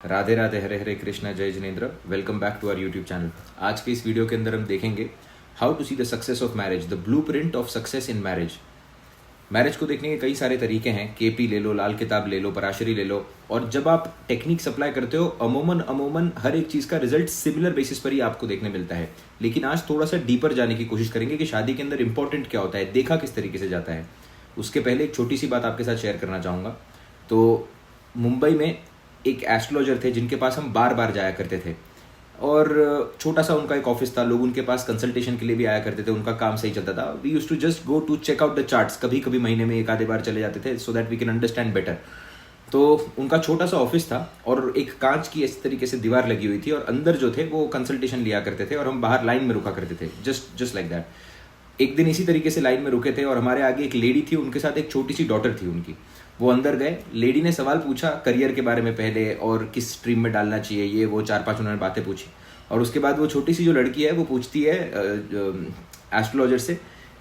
राधे राधे, हरे हरे कृष्णा, जय Jinendra. Welcome back to our YouTube channel. आज के इस वीडियो के अंदर हम देखेंगे how to see the success of marriage, the blueprint of success in marriage. Marriage को देखने के कई सारे तरीके हैं। केपी ले लो, लाल किताब ले लो, पराशरी ले लो। और जब आप टेक्निक अप्लाई करते हो, अमूमन हर एक चीज़ का रिजल्ट सिमिलर बेसिस पर ही आपको देखने मिलता है। लेकिन आज थोड़ा सा डीपर जाने की कोशिश करेंगे कि शादी के अंदर इंपॉर्टेंट क्या होता है, देखा किस तरीके से जाता है। उसके पहले एक छोटी सी बात आपके साथ शेयर करना चाहूँगा। तो मुंबई में एक एस्ट्रोलॉजर थे जिनके पास हम बार बार जाया करते थे, और छोटा सा उनका एक ऑफिस था। लोग उनके पास कंसल्टेशन के लिए भी आया करते थे, उनका काम सही चलता था। We use to just go to check out the charts. कभी कभी महीने में एक आधे बार चले जाते थे so that we can understand better. तो उनका छोटा सा ऑफिस था और एक कांच की इस तरीके से दीवार लगी हुई थी, और अंदर जो थे वो कंसल्टेशन लिया करते थे और हम बाहर लाइन में रुका करते थे, जस्ट लाइक दैट। एक दिन इसी तरीके से लाइन में रुके थे और हमारे आगे एक लेडी थी, उनके साथ एक छोटी सी डॉटर थी उनकी। वो अंदर गए, लेडी ने सवाल पूछा करियर के बारे में पहले, और किस स्ट्रीम में डालना चाहिए, ये वो 4-5 उन्होंने बातें पूछी। और उसके बाद वो छोटी सी जो लड़की है वो पूछती है एस्ट्रोलॉजर से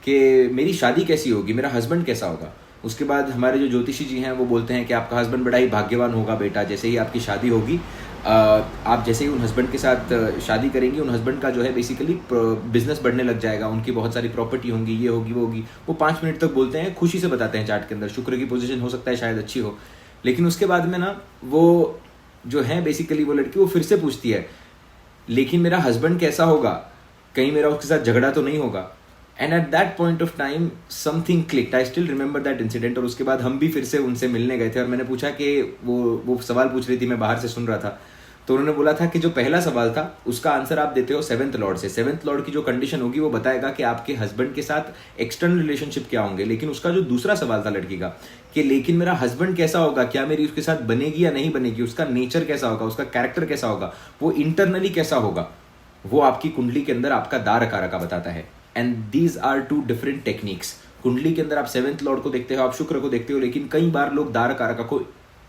कि मेरी शादी कैसी होगी, मेरा हस्बैंड कैसा होगा। उसके बाद हमारे जो ज्योतिषी जी हैं वो बोलते हैं कि आपका हस्बैंड बड़ा ही भाग्यवान होगा बेटा, जैसे ही आपकी शादी होगी, आप जैसे ही उन हस्बैंड के साथ शादी करेंगी, उन हस्बैंड का जो है बेसिकली बिजनेस बढ़ने लग जाएगा, उनकी बहुत सारी प्रॉपर्टी होंगी, ये होगी वो होगी। वो 5 मिनट तक बोलते हैं, खुशी से बताते हैं चार्ट के अंदर। शुक्र की पोजीशन हो सकता है शायद अच्छी हो। लेकिन उसके बाद में ना वो जो है बेसिकली वो लड़की वो फिर से पूछती है, लेकिन मेरा हस्बैंड कैसा होगा, कहीं मेरा उसके साथ झगड़ा तो नहीं होगा। And at that point of time something clicked. I still remember that incident. और उसके बाद हम भी फिर से उनसे मिलने गए थे और मैंने पूछा कि वो सवाल पूछ रही थी, मैं बाहर से सुन रहा था। तो उन्होंने बोला था कि जो पहला सवाल था उसका आंसर आप देते हो 7th लॉर्ड से। 7th लॉर्ड की जो कंडीशन होगी वो बताएगा कि आपके हस्बैंड के साथ एक्सटर्नल रिलेशनशिप क्या होंगे। लेकिन उसका जो दूसरा सवाल था लड़की का कि लेकिन मेरा हस्बैंड कैसा होगा, क्या मेरी उसके साथ बनेगी या नहीं बनेगी, उसका नेचर कैसा होगा, उसका कैरेक्टर कैसा होगा, वो इंटरनली कैसा होगा, वो आपकी कुंडली के अंदर आपका दार कारका बताता है। And these are 2 different techniques. कुंडली के अंदर आप 7th लॉर्ड को देखते हो, आप शुक्र को देखते हो, लेकिन कई बार लोग दार कारका को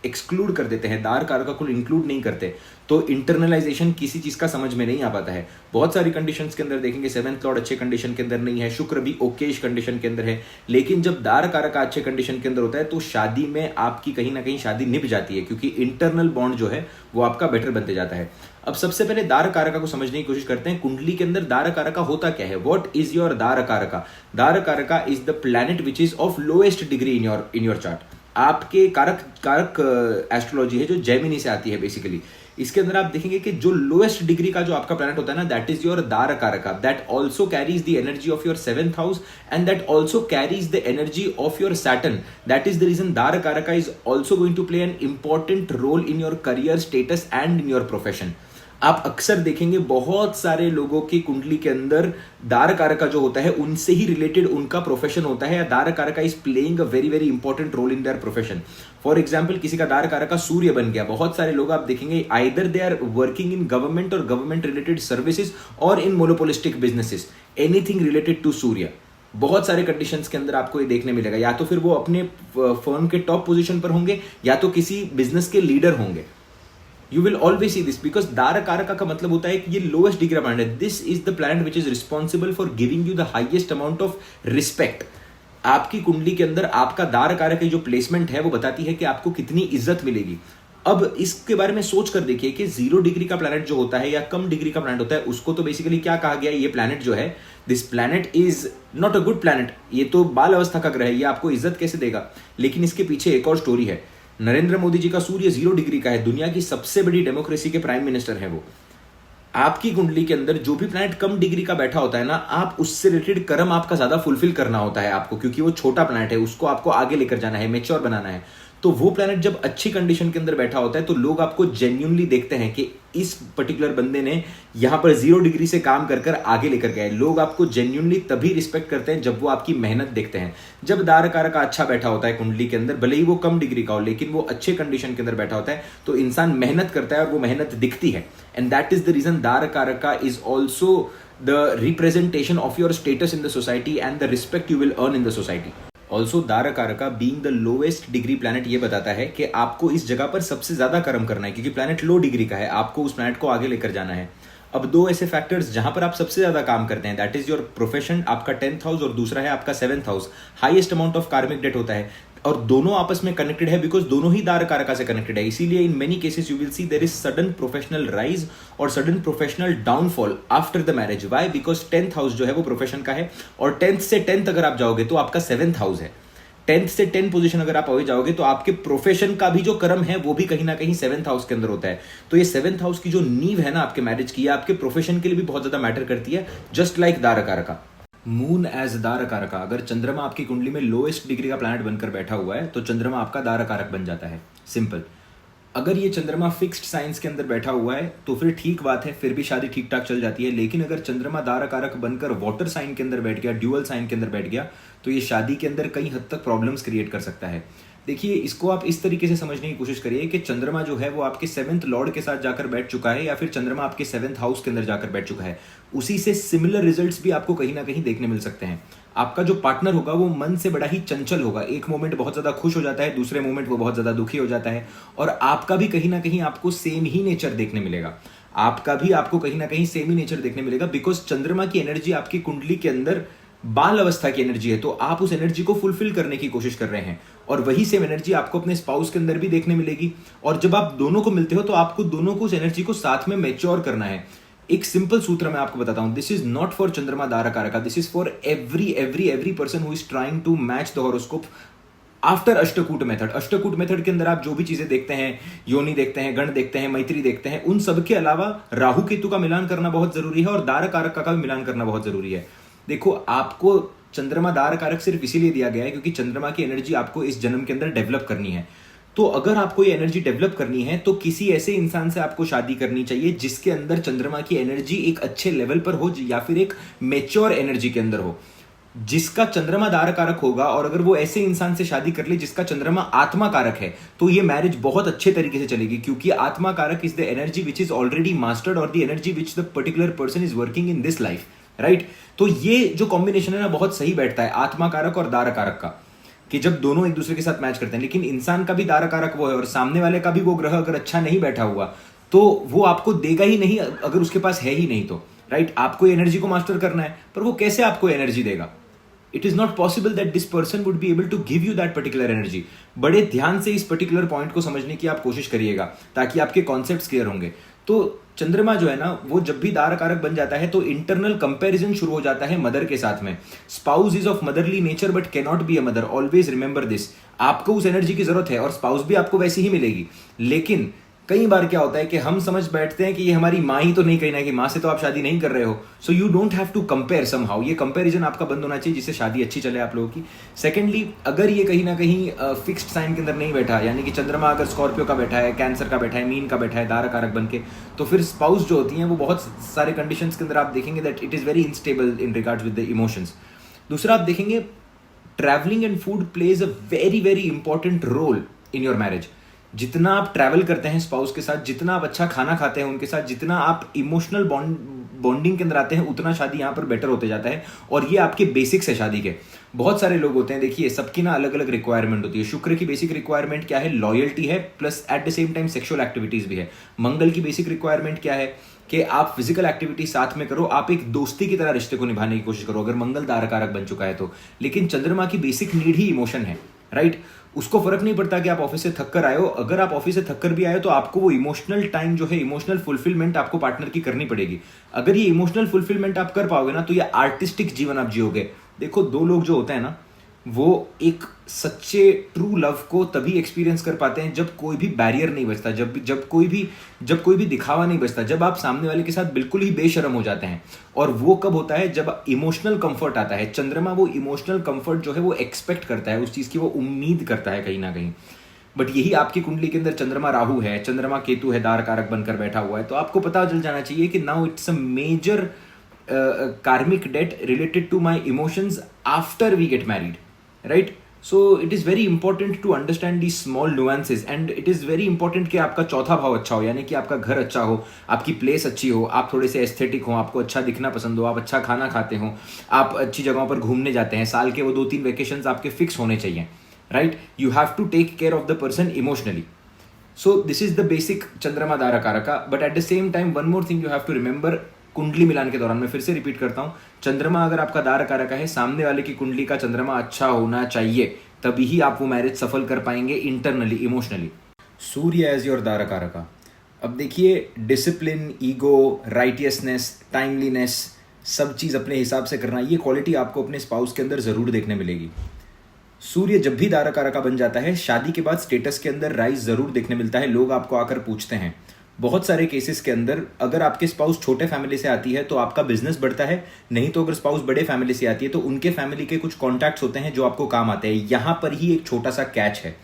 एक्सक्लूड कर देते हैं, दार कारका को इंक्लूड नहीं करते। तो इंटरनलाइजेशन किसी चीज का समझ में नहीं आ पाता है। बहुत सारी कंडीशंस के अंदर देखेंगे 7th लॉर्ड अच्छे कंडीशन के अंदर नहीं है, शुक्र भी ओकेश कंडीशन के अंदर है। लेकिन जब दार कारका अच्छे कंडीशन के अंदर होता है तो शादी में आपकी कहीं ना कहीं शादी निभ जाती है, क्योंकि इंटरनल बॉन्ड जो है वो आपका बेटर बनते जाता है। अब सबसे पहले दार कारका को समझने की कोशिश करते हैं। कुंडली के अंदर दार कारका होता क्या है, व्हाट इज योर दार कारका। दार karaka is the planet which is of lowest degree in your chart. आपके कारक एस्ट्रोलॉजी है जो जेमिनी से आती है बेसिकली। इसके अंदर आप देखेंगे कि जो लोएस्ट डिग्री का जो आपका प्लैनेट होता है ना, that is your dara karaka. That also carries the energy of your 7th house and that also carries the energy of your Saturn. That is the reason dara karaka is also going to play an important role in your career status and in your profession. आप अक्सर देखेंगे बहुत सारे लोगों की कुंडली के अंदर दार कारका जो होता है उनसे ही रिलेटेड उनका प्रोफेशन होता है, या dara karaka is playing a very very important role in their profession. For example, किसी का दार कारका सूर्य बन गया। बहुत सारे लोग आप देखेंगे either they are working in government or government related services or in monopolistic businesses, anything related to सूर्य। बहुत सारे कंडीशंस के अंदर आपको ये देखने मिलेगा। या तो फिर वो अपने फर्म के टॉप पोजीशन पर होंगे, या तो किसी बिजनेस के लीडर होंगे। You will always see this because दार कारका का मतलब होता है कि ये लोएस्ट डिग्री प्लैनेट है। This is the planet which is responsible for giving you the highest amount of respect. आपकी कुंडली के अंदर आपका दार कारक की जो प्लेसमेंट है वो बताती है कि आपको कितनी इज्जत मिलेगी। अब इसके बारे में सोच कर देखिए कि 0 डिग्री का प्लैनेट जो होता है या कम डिग्री का प्लैनेट होता है, उसको तो बेसिकली क्या कहा गया है, ये प्लैनेट जो है, this planet is not a good planet. ये तो बाल अवस्था का ग्रह है, ये आपको इज्जत कैसे देगा। लेकिन इसके पीछे एक और स्टोरी है। नरेंद्र मोदी जी का सूर्य 0 डिग्री का है, दुनिया की सबसे बड़ी डेमोक्रेसी के प्राइम मिनिस्टर है वो। आपकी कुंडली के अंदर जो भी प्लैनेट कम डिग्री का बैठा होता है ना, आप उससे रिलेटेड कर्म आपका ज्यादा फुलफिल करना होता है आपको, क्योंकि वो छोटा प्लैनेट है, उसको आपको आगे लेकर जाना है, मैच्योर बनाना है। तो वो प्लैनेट जब अच्छी कंडीशन के अंदर बैठा होता है तो लोग आपको जेन्युइनली देखते हैं कि इस पर्टिकुलर बंदे ने यहां पर 0 डिग्री से काम कर आगे लेकर गए। लोग आपको जेन्युइनली तभी रिस्पेक्ट करते हैं जब वो आपकी मेहनत देखते हैं। जब दार कारका अच्छा बैठा होता है कुंडली के अंदर, भले ही वो कम डिग्री का हो, लेकिन वो अच्छे कंडीशन के अंदर बैठा होता है, तो इंसान मेहनत करता है और वो मेहनत दिखती है। And that is the reason dara karaka is also the representation of your status in the society and the respect you will earn in the society. Also dara karaka being the lowest degree planet ये बताता है कि आपको इस जगह पर सबसे ज्यादा कर्म करना है, क्योंकि प्लैनेट लो डिग्री का है, आपको उस प्लैनेट को आगे लेकर जाना है। अब 2 ऐसे फैक्टर्स जहां पर आप सबसे ज्यादा काम करते हैं, दैट इज योर प्रोफेशन, आपका 10th हाउस, और दूसरा है आपका 7th house. Highest amount of karmic debt होता है। और दोनों आपस में कनेक्टेड है बिकॉज दोनों ही दार कारका से कनेक्टेड है। इसीलिए in many cases you will see there is sudden professional rise और sudden professional downfall after the marriage. Why? Because 10th house जो है वो प्रोफेशन का है, और 10th से 10th अगर आप जाओगे तो आपका 7th हाउस है। 10th से 10 पोजीशन अगर आप अवे जाओगे तो आपके प्रोफेशन का भी जो कर्म है वो भी कहीं ना कहीं 7th हाउस के अंदर होता है। तो ये 7th हाउस की जो नींव है ना आपके मैरिज की, आपके प्रोफेशन के लिए भी बहुत ज्यादा मैटर करती है, जस्ट लाइक दार कारका। मून एज दार कारका, अगर चंद्रमा आपकी कुंडली में लोएस्ट डिग्री का प्लैनेट बनकर बैठा हुआ है तो चंद्रमा आपका दार कारक बन जाता है। सिंपल। अगर ये चंद्रमा फिक्स्ड साइंस के अंदर बैठा हुआ है तो फिर ठीक बात है, फिर भी शादी ठीक ठाक चल जाती है। लेकिन अगर चंद्रमा दार कारक बनकर वाटर साइन के अंदर बैठ गया, ड्यूअल साइन के अंदर बैठ गया, तो ये शादी के अंदर कई हद तक प्रॉब्लम्स क्रिएट कर सकता है। देखिए, इसको आप इस तरीके से समझने की कोशिश करिए कि चंद्रमा जो है वो आपके 7th लॉर्ड के साथ जाकर बैठ चुका है, या फिर चंद्रमा आपके 7th हाउस के अंदर जाकर बैठ चुका है। उसी से सिमिलर रिजल्ट्स भी आपको कहीं ना कहीं देखने मिल सकते हैं। आपका जो पार्टनर होगा वो मन से बड़ा ही चंचल होगा। एक मोमेंट बहुत ज्यादा खुश हो जाता है, दूसरे मोमेंट वो बहुत ज्यादा दुखी हो जाता है। और आपका भी कहीं ना कहीं आपको सेम ही नेचर देखने मिलेगा। आपको कहीं ना कहीं सेम ही नेचर देखने मिलेगा, बिकॉज चंद्रमा की एनर्जी आपकी कुंडली के अंदर बाल अवस्था की एनर्जी है। तो आप उस एनर्जी को फुलफिल करने की कोशिश कर रहे हैं, और वही सेम एनर्जी आपको अपने स्पाउस के अंदर भी देखने मिलेगी। और जब आप दोनों को मिलते हो तो आपको दोनों को उस एनर्जी को साथ में मैच्योर करना है। एक सिंपल सूत्र मैं आपको बताता हूं, दिस इज नॉट फॉर चंद्रमा दार कारका, this is for every person who is trying to match the horoscope after अष्टकूट मेथड। अष्टकूट मेथड के अंदर आप जो भी चीजें देखते हैं, योनि देखते हैं, गण देखते हैं, मैत्री देखते हैं, उन सब के अलावा राहु केतु का मिलान करना बहुत जरूरी है, और दार कारक का भी मिलान करना बहुत जरूरी है। देखो, आपको चंद्रमा दार कारक सिर्फ इसीलिए दिया गया है क्योंकि चंद्रमा की एनर्जी आपको इस जन्म के अंदर डेवलप करनी है। तो अगर आपको ये एनर्जी डेवलप करनी है तो किसी ऐसे इंसान से आपको शादी करनी चाहिए जिसके अंदर चंद्रमा की एनर्जी एक अच्छे लेवल पर हो, या फिर एक मेच्योर एनर्जी के अंदर हो, जिसका चंद्रमा दार कारक होगा। और अगर वो ऐसे इंसान से शादी कर ले जिसका चंद्रमा आत्मा कारक है, तो ये मैरिज बहुत अच्छे तरीके से चलेगी, क्योंकि आत्मा कारक is the energy which is already mastered, और the energy which the particular person is working in this life, right. तो ये जो कॉम्बिनेशन है ना, बहुत सही बैठता है आत्मा कारक और दार कारक का, कि जब दोनों एक दूसरे के साथ मैच करते हैं। लेकिन इंसान का भी दार कारक वो है, और सामने वाले का भी वो ग्रह अगर अच्छा नहीं बैठा हुआ तो वो आपको देगा ही नहीं, अगर उसके पास है ही नहीं तो, राइट। आपको एनर्जी को मास्टर करना है, पर वो कैसे आपको एनर्जी देगा? It is not possible that this person would be able to give you that particular energy. बड़े ध्यान से इस पर्टिकुलर पॉइंट को समझने की आप कोशिश करिएगा, ताकि आपके कॉन्सेप्ट्स क्लियर होंगे। तो चंद्रमा जो है ना, वो जब भी दार कारक बन जाता है तो इंटरनल कंपैरिजन शुरू हो जाता है मदर के साथ में। Spouse is of motherly nature but can not be a mother, always remember this. आपको उस एनर्जी की जरूरत है और स्पाउस भी आपको वैसी ही मिलेगी। लेकिन कई बार क्या होता है कि हम समझ बैठते हैं कि ये हमारी माँ ही तो नहीं, कहीं ना कि माँ से तो आप शादी नहीं कर रहे हो, so you don't have to compare somehow. ये कंपैरिजन आपका बंद होना चाहिए, जिससे शादी अच्छी चले आप लोगों की। सेकेंडली, अगर ये कहीं ना कहीं फिक्स्ड साइन के अंदर नहीं बैठा, यानी कि चंद्रमा अगर स्कॉर्पियो का बैठा है, कैंसर का बैठा है, मीन का बैठा है दार कारक बन के, तो फिर स्पाउस जो होती हैं वो बहुत सारे कंडीशंस के अंदर आप देखेंगे that it is very unstable in regards with the emotions. दूसरा, आप देखेंगे travelling and food plays a very important role in your marriage. जितना आप ट्रैवल करते हैं स्पाउस के साथ, जितना आप अच्छा खाना खाते हैं उनके साथ, जितना आप इमोशनल बॉन्डिंग के अंदर आते हैं, उतना शादी यहाँ पर बेटर होते जाता है। और ये आपके बेसिक्स है शादी के। बहुत सारे लोग होते हैं, देखिए सबकी ना अलग अलग रिक्वायरमेंट होती है। शुक्र की बेसिक रिक्वायरमेंट क्या है? लॉयल्टी है, plus at the same time sexual activities भी है। मंगल की बेसिक रिक्वायरमेंट क्या है? कि आप फिजिकल एक्टिविटी साथ में करो, आप एक दोस्ती की तरह रिश्ते को निभाने की कोशिश करो, अगर मंगल दार कारक बन चुका है तो। लेकिन चंद्रमा की बेसिक नीड ही इमोशन है, राइट। उसको फर्क नहीं पड़ता कि आप ऑफिस से थक कर आए हो, अगर आप ऑफिस से थक कर भी आए हो तो आपको वो इमोशनल टाइम जो है, इमोशनल फुलफिलमेंट आपको पार्टनर की करनी पड़ेगी। अगर ये इमोशनल फुलफिलमेंट आप कर पाओगे ना, तो ये आर्टिस्टिक जीवन आप जियोगे। देखो, दो लोग जो होते हैं ना, वो एक सच्चे ट्रू लव को तभी एक्सपीरियंस कर पाते हैं जब कोई भी बैरियर नहीं बचता, जब कोई भी दिखावा नहीं बचता, जब आप सामने वाले के साथ बिल्कुल ही बेशर्म हो जाते हैं। और वो कब होता है? जब इमोशनल कंफर्ट आता है। चंद्रमा वो इमोशनल कंफर्ट जो है वो एक्सपेक्ट करता है, उस चीज की वो उम्मीद करता है कहीं ना कहीं। बट यही आपकी कुंडली के अंदर चंद्रमा राहु है, चंद्रमा केतु है, दार कारक बनकर बैठा हुआ है, तो आपको पता चल जाना चाहिए कि now it's a major karmic debt related to my emotions after we get married, right? So it is very important to understand these small nuances, and it is very important कि आपका चौथा भाव अच्छा हो, यानी कि आपका घर अच्छा हो, आपकी प्लेस अच्छी हो, आप थोड़े से एस्थेटिक हो, आपको अच्छा दिखना पसंद हो, आप अच्छा खाना खाते हो, आप अच्छी जगहों पर घूमने जाते हैं, साल के वो 2-3 वेकेशंस आपके फिक्स होने चाहिए, right? You have to take care of the person emotionally. So this is the basic चंद्रमा दारा कारका. But at the same time, one more thing you have to remember, कुंडली मिलान के दौरान, मैं फिर से रिपीट करता हूं, चंद्रमा अगर आपका दार कारक है, सामने वाले की कुंडली का चंद्रमा अच्छा होना चाहिए. तभी ही आप वो मैरिज सफल कर पाएंगे internally, emotionally. Surya as your dara karaka. अब देखिए, डिसिप्लिन, ईगो, राइटियसनेस, टाइमलीनेस, सब चीज़ अपने हिसाब से करना, ये क्वालिटी आपको अपने स्पाउस के अंदर ज़रूर देखने मिलेगी। सूर्य जब भी दारा कारका बन जाता है, शादी के बाद स्टेटस के अंदर राइज ज़रूर देखने मिलता है। लोग आपको आकर पूछते हैं। बहुत सारे केसेस के अंदर अगर आपके स्पाउस छोटे फैमिली से आती है तो आपका बिजनेस बढ़ता है, नहीं तो अगर स्पाउस बड़े फैमिली से आती है तो उनके फैमिली के कुछ कॉन्टैक्ट्स होते हैं जो आपको काम आते हैं। यहां पर ही एक छोटा सा कैच है।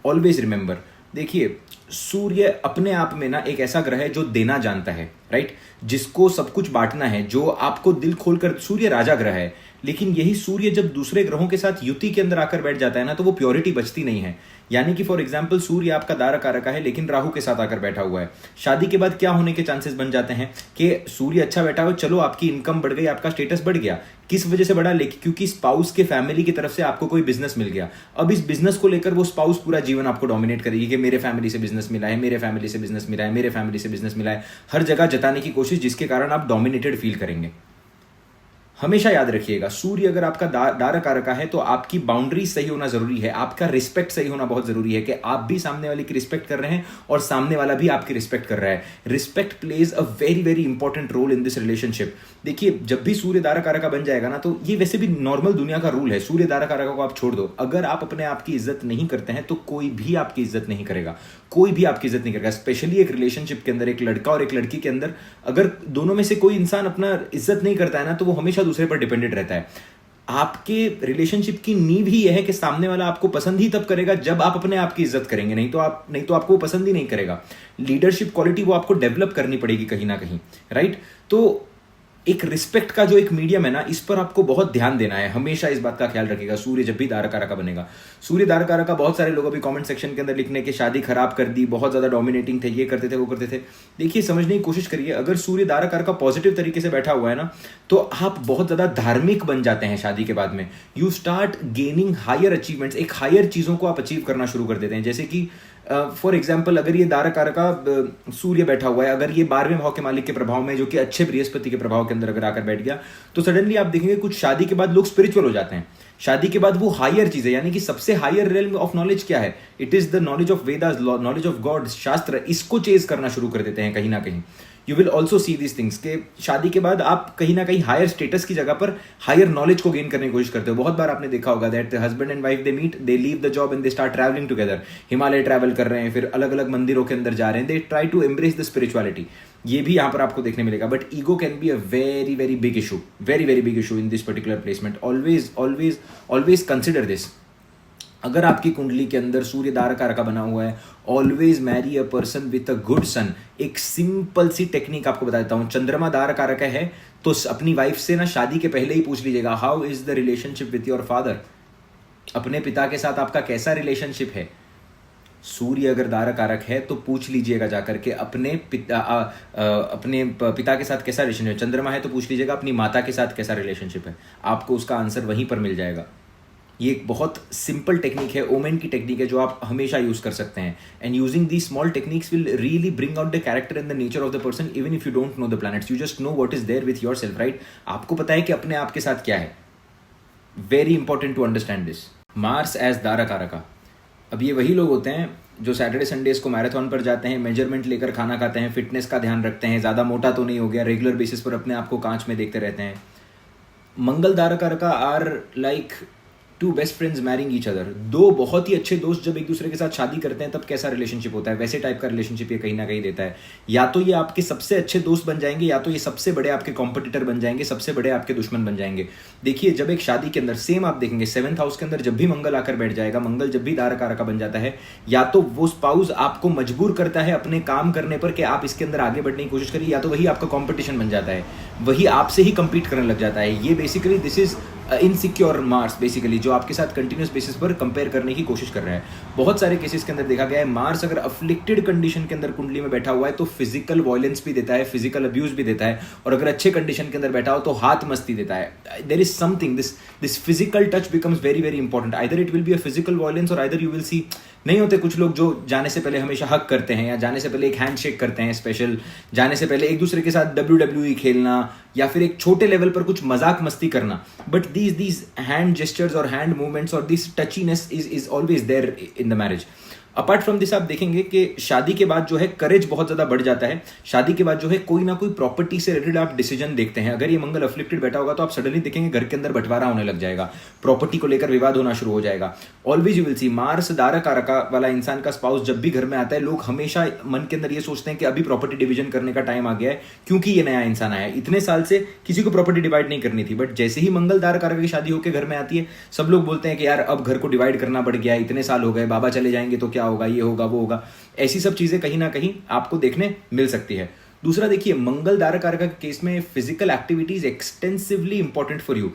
ऑलवेज रिमेंबर, देखिए, सूर्य अपने आप में ना एक ऐसा ग्रह है जो देना जानता है, राइट, जिसको सब कुछ बांटना है, जो आपको दिल खोलकर, सूर्य राजा ग्रह है। लेकिन यही सूर्य जब दूसरे ग्रहों के साथ युति के अंदर आकर बैठ जाता है ना, तो वो प्योरिटी बचती नहीं है। यानी कि फॉर एग्जाम्पल, सूर्य आपका दारा कारका है लेकिन राहु के साथ आकर बैठा हुआ है। शादी के बाद क्या होने के चांसेस बन जाते हैं कि सूर्य अच्छा बैठा हो, चलो आपकी इनकम बढ़ गई, आपका स्टेटस बढ़ गया। किस वजह से बढ़ा? लेकिन क्योंकि स्पाउस के फैमिली की तरफ से आपको कोई बिजनेस मिल गया। अब इस बिजनेस को लेकर वो स्पाउस पूरा जीवन आपको डोमिनेट करेगी कि मेरे फैमिली से बिजनेस मिला है, मेरे फैमिली से बिजनेस मिला है, मेरे फैमिली से बिजनेस मिला है, हर जगह जताने की कोशिश, जिसके कारण आप डोमिनेटेड फील करेंगे। हमेशा याद रखिएगा, सूर्य अगर आपका दारा कारका है तो आपकी बाउंड्री सही होना जरूरी है, आपका रिस्पेक्ट सही होना बहुत जरूरी है कि आप भी सामने वाले की रिस्पेक्ट कर रहे हैं और सामने वाला भी आपकी रिस्पेक्ट कर रहा है। Respect plays a very very important role in this relationship. देखिए, जब भी सूर्य दारा कारका बन जाएगा ना, तो ये वैसे भी नॉर्मल दुनिया का रूल है। सूर्य दारा कारका को आप छोड़ दो, अगर आप अपने आप की इज्जत नहीं करते हैं तो कोई भी आपकी इज्जत नहीं करेगा, कोई भी आपकी इज्जत नहीं करेगा। स्पेशली एक रिलेशनशिप के अंदर, एक लड़का और एक लड़की के अंदर, अगर दोनों में से कोई इंसान अपना इज्जत नहीं करता है ना, तो वो हमेशा दूसरे पर डिपेंडेंट रहता है। आपके रिलेशनशिप की नींव ही यह है कि सामने वाला आपको पसंद ही तब करेगा जब आप अपने आप की इज्जत करेंगे, नहीं तो आपको वो पसंद ही नहीं करेगा। लीडरशिप क्वालिटी वो आपको डेवलप करनी पड़ेगी कहीं ना कहीं, राइट। तो एक रिस्पेक्ट का जो एक मीडियम है ना, इस पर आपको बहुत ध्यान देना है। हमेशा इस बात का ख्याल रखिएगा सूर्य जब भी दारा कारका बनेगा। सूर्य दारा कारका, बहुत सारे लोग अभी कमेंट सेक्शन के अंदर लिखने के शादी खराब कर दी, बहुत ज्यादा डोमिनेटिंग थे, ये करते थे, वो करते थे। देखिए, समझने की कोशिश करिए, अगर सूर्य दारा कारका पॉजिटिव तरीके से बैठा हुआ है ना, तो आप बहुत ज्यादा धार्मिक बन जाते हैं शादी के बाद में। You start gaining higher achievements, एक हायर चीजों को आप अचीव करना शुरू कर देते हैं। जैसे कि फॉर एग्जाम्पल, अगर ये दारा कारका सूर्य बैठा हुआ है, अगर ये 12वें भाव के मालिक के प्रभाव में, जो कि अच्छे बृहस्पति के प्रभाव के अंदर अगर आकर बैठ गया, तो सडनली आप देखेंगे कुछ शादी के बाद लोग स्पिरिचुअल हो जाते हैं। शादी के बाद वो हायर चीज है, यानी कि सबसे हायर रेल्म ऑफ नॉलेज क्या है? It is the knowledge of Vedas, knowledge of God, शास्त्र। इसको चेज करना शुरू कर देते हैं कहीं ना कहीं। You will also see this things के शादी के बाद आप कहीं ना कहीं हायर स्टेटस की जगह पर हायर नॉलेज को गेन करने की कोशिश करते हो। बहुत बार आपने देखा होगा that husband and wife, they meet, they leave the job and they start travelling together. Himalaya travel कर रहे हैं, फिर अलग अलग मंदिरों के अंदर जा रहे हैं, they try to embrace the spirituality. ये भी यहां पर आपको देखने मिलेगा। But ego can be a very very big issue, very very big issue in this particular placement. Always always always consider this. अगर आपकी कुंडली के अंदर सूर्य दारा कारका बना हुआ है, always marry a person with a good son. एक सिंपल सी टेक्निक आपको बता देता हूं। चंद्रमा दारा कारका है तो अपनी वाइफ से ना शादी के पहले ही पूछ लीजिएगा, how is the relationship with your father? अपने पिता के साथ आपका कैसा रिलेशनशिप है? सूर्य अगर दारा कारक है तो पूछ लीजिएगा जाकर के अपने पिता के साथ कैसा रिलेशनशिप है। चंद्रमा है तो पूछ लीजिएगा अपनी माता के साथ कैसा रिलेशनशिप है। आपको उसका आंसर वहीं पर मिल जाएगा। ये एक बहुत सिंपल टेक्निक है, ओमेन की टेक्निक है, जो आप हमेशा यूज कर सकते हैं। And using the small techniques will really bring out the character and the nature of the person, even if you don't know the planets, you just know what is there with yourself, right. आपको पता है कि अपने आप के साथ क्या है। Very important to understand this. Mars as dara karaka. अब ये वही लोग होते हैं जो सैटरडे संडेज को मैराथन पर जाते हैं, मेजरमेंट लेकर खाना खाते हैं, फिटनेस का ध्यान रखते हैं, ज़्यादा मोटा तो नहीं हो गया, रेगुलर बेसिस पर अपने आप को कांच में देखते रहते हैं। Mangal dara karaka are like two best friends marrying each other. दो बहुत ही अच्छे दोस्त जब एक दूसरे के साथ शादी करते हैं तब कैसा रिलेशनशिप होता है, वैसे टाइप का रिलेशनशिप ये कहीं ना कहीं देता है। या तो ये आपके सबसे अच्छे दोस्त बन जाएंगे, या तो ये सबसे बड़े आपके कॉम्पिटिटर बन जाएंगे, सबसे बड़े आपके दुश्मन बन जाएंगे। देखिए, जब एक शादी के अंदर सेम आप देखेंगे 7th हाउस के अंदर जब भी मंगल आकर बैठ जाएगा, मंगल जब भी दारा कारका बन जाता है, या तो वो स्पाउस आपको मजबूर करता है अपने काम करने पर कि आप इसके अंदर आगे बढ़ने की कोशिश करिए, या तो वही आपका कॉम्पिटिशन बन जाता है, वही आपसे ही कंपीट करने लग जाता है। ये basically this is insecure Mars, basically जो आपके साथ कंटिन्यूस बेसिस पर कंपेयर करने की कोशिश कर रहा है। बहुत सारे केसेस के अंदर देखा गया है, मार्स अगर अफ्लिक्टेड कंडीशन के अंदर कुंडली में बैठा हुआ है तो फिजिकल वायलेंस भी देता है, फिजिकल अब्यूज भी देता है, और अगर अच्छे कंडीशन के अंदर बैठा हो तो हाथ मस्ती देता है। There is something, this physical touch becomes very very important. Either it will be a physical violence और आइदर यू विल सी नहीं होते कुछ लोग जो जाने से पहले हमेशा हग करते हैं या जाने से पहले एक हैंड शेक करते हैं स्पेशल, जाने से पहले एक दूसरे के साथ WWE खेलना या फिर एक छोटे लेवल पर कुछ मजाक मस्ती करना. बट दीज हैंड जेस्चर्स और हैंड मूवमेंट्स और this touchiness is always there in the marriage. Apart from this आप देखेंगे कि शादी के बाद जो है करेज बहुत ज्यादा बढ़ जाता है. शादी के बाद जो है कोई ना कोई प्रॉपर्टी से रिलेटेड आप डिसीजन देखते हैं. अगर ये मंगल अफ्लिक्टेड बैठा होगा तो आप सडनली देखेंगे घर के अंदर बंटवारा होने लग जाएगा, प्रॉपर्टी को लेकर विवाद होना शुरू हो जाएगा. Always you will C Mars Dara कारका वाला इंसान का स्पाउस जब भी घर में आता है, लोग हमेशा मन के अंदर ये सोचते हैं कि अभी प्रॉपर्टी डिवीजन करने का टाइम आ गया है, क्योंकि ये नया इंसान आया है. इतने साल से किसी को प्रॉपर्टी डिवाइड नहीं करनी थी, बट जैसे ही मंगल दारा कारका की शादी होकर घर में आती है, सब लोग बोलते हैं कि यार अब घर को डिवाइड करना पड़ गया, इतने साल हो गए, बाबा चले जाएंगे तो क्या होगा, ये होगा वो होगा. ऐसी सब चीजें कहीं ना कहीं आपको देखने मिल सकती है. दूसरा देखिए, मंगल दारा कारका के केस में physical activities extensively important for you.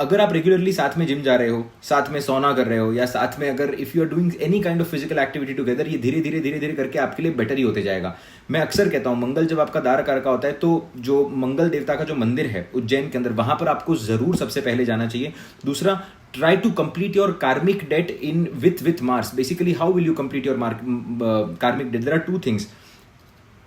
अगर आप रेगुलरली साथ में जिम जा रहे हो, साथ में सोना कर रहे हो, या साथ में अगर if you are doing any kind of physical activity together, ये धीरे धीरे करके आपके लिए बेटर ही होते जाएगा. मैं अक्सर कहता हूं मंगल जब आपका दारा कारका होता है तो जो मंगल देवता का जो मंदिर है उज्जैन के अंदर, वहां पर आपको जरूर सबसे पहले जाना चाहिए. दूसरा, try to complete your karmic debt in with Mars. Basically, how will you complete your karmic debt? There are two things.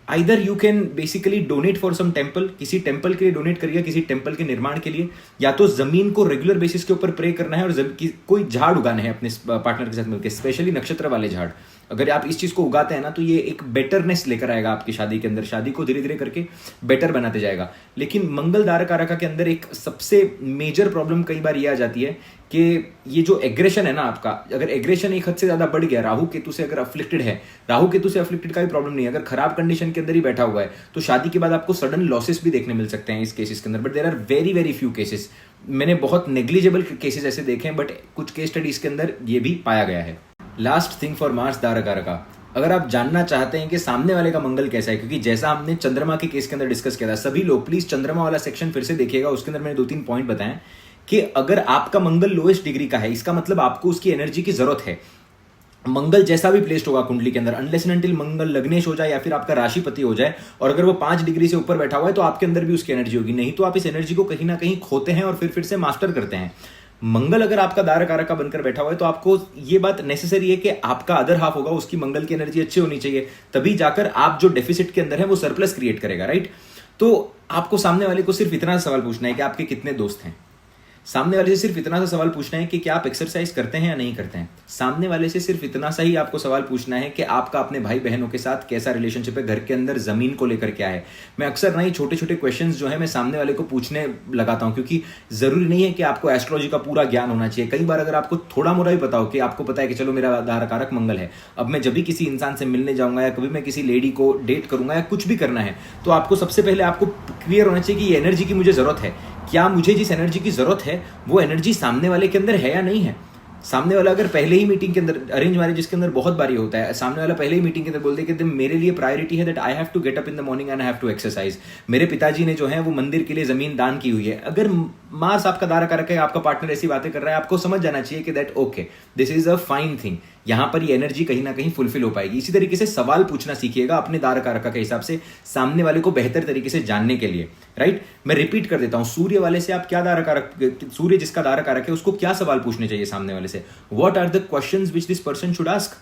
Either you can basically donate for some temple, किसी टेम्पल के लिए डोनेट करिए, किसी temple के निर्माण के लिए, या तो जमीन को रेगुलर बेसिस के ऊपर प्रे करना है और कोई झाड़ उगाना है अपने पार्टनर के साथ मिलकर, स्पेशली नक्षत्र वाले झाड़. अगर आप इस चीज को उगाते हैं ना तो ये एक बेटरनेस लेकर आएगा आपकी शादी के अंदर, शादी को धीरे धीरे करके बेटर बनाते जाएगा. लेकिन मंगल दारा कारका के अंदर एक सबसे मेजर प्रॉब्लम कई बार ये आ जाती है कि ये जो एग्रेशन है ना आपका, अगर एग्रेशन एक हद से ज्यादा बढ़ गया, राहु केतु से अगर अफ्लिक्टेड है, राहु केतु से अफ्लिक्टेड का भी प्रॉब्लम नहीं है, अगर खराब कंडीशन के अंदर ही बैठा हुआ है तो शादी के बाद आपको सडन लॉसेस भी देखने मिल सकते हैं इस केसेस के अंदर. But there are very very few cases. मैंने बहुत नेग्लिजिबल केसेस ऐसे देखे हैं, बट कुछ केस स्टडीज के अंदर ये भी पाया गया है. Last thing for Mars Dara कारका, अगर आप जानना चाहते हैं कि सामने वाले का मंगल कैसा है, क्योंकि जैसा हमने चंद्रमा के केस के अंदर डिस्कस किया था, सभी लोग प्लीज चंद्रमा वाला सेक्शन फिर से देखिएगा, उसके अंदर मैंने 2-3 पॉइंट बताए कि अगर आपका मंगल लोएस्ट डिग्री का है, इसका मतलब आपको उसकी एनर्जी की जरूरत है. मंगल जैसा भी प्लेस्ड होगा कुंडली के अंदर, अनलेस एंड अनटिल मंगल लग्नेश हो जाए या फिर आपका राशिपति हो जाए, और अगर वो 5 डिग्री से ऊपर बैठा हुआ है तो आपके अंदर भी उसकी एनर्जी होगी. नहीं तो आप इस एनर्जी को कहीं ना कहीं खोते हैं और फिर से मास्टर करते हैं. मंगल अगर आपका दारा कारका बनकर बैठा हुआ है तो आपको ये बात नेसेसरी है कि आपका अदर हाफ होगा, उसकी मंगल की एनर्जी अच्छी होनी चाहिए, तभी जाकर आप जो डेफिसिट के अंदर है वो सरप्लस क्रिएट करेगा. राइट? तो आपको सामने वाले को सिर्फ इतना सवाल पूछना है कि आपके कितने दोस्त हैं. सामने वाले से सिर्फ इतना सा सवाल पूछना है कि क्या आप एक्सरसाइज करते हैं या नहीं करते हैं. सामने वाले से सिर्फ इतना सा ही आपको सवाल पूछना है कि आपका अपने भाई बहनों के साथ कैसा रिलेशनशिप है, घर के अंदर जमीन को लेकर क्या है. मैं अक्सर ना ही छोटे छोटे क्वेश्चंस जो है मैं सामने वाले को पूछने लगाता हूं, क्योंकि जरूरी नहीं है कि आपको एस्ट्रोलॉजी का पूरा ज्ञान होना चाहिए. कई बार अगर आपको थोड़ा मोड़ा भी पता हो कि आपको पता है कि चलो मेरा दारा कारक मंगल है, अब मैं जब भी किसी इंसान से मिलने जाऊंगा या कभी मैं किसी लेडी को डेट करूंगा या कुछ भी करना है, तो आपको सबसे पहले आपको क्लियर होना चाहिए कि ये एनर्जी की मुझे जरूरत है. क्या मुझे जिस एनर्जी की जरूरत है वो एनर्जी सामने वाले के अंदर है या नहीं है. सामने वाला अगर पहले ही मीटिंग के अंदर, अरेंज मैरिज के अंदर बहुत बारी होता है, सामने वाला पहले ही मीटिंग के अंदर बोलते हैं कि मेरे लिए प्रायोरिटी है that I have to get up in the morning and I have to exercise. मेरे पिताजी ने जो है वो मंदिर के लिए जमीन दान की हुई है. अगर मार्स आपका दारा कारक है, आपका पार्टनर ऐसी बातें कर रहा है, आपको समझ जाना चाहिए कि that okay, this is a fine thing. यहां पर ये एनर्जी कहीं ना कहीं फुलफिल हो पाएगी. इसी तरीके से सवाल पूछना सीखिएगा अपने दारा कारक के हिसाब से, सामने वाले को बेहतर तरीके से जानने के लिए. राइट? मैं रिपीट कर देता हूं, सूर्य वाले से आप क्या दारा कारक, सूर्य जिसका दारा कारक है उसको क्या सवाल पूछने चाहिए सामने वाले से. What are the questions which this person should ask.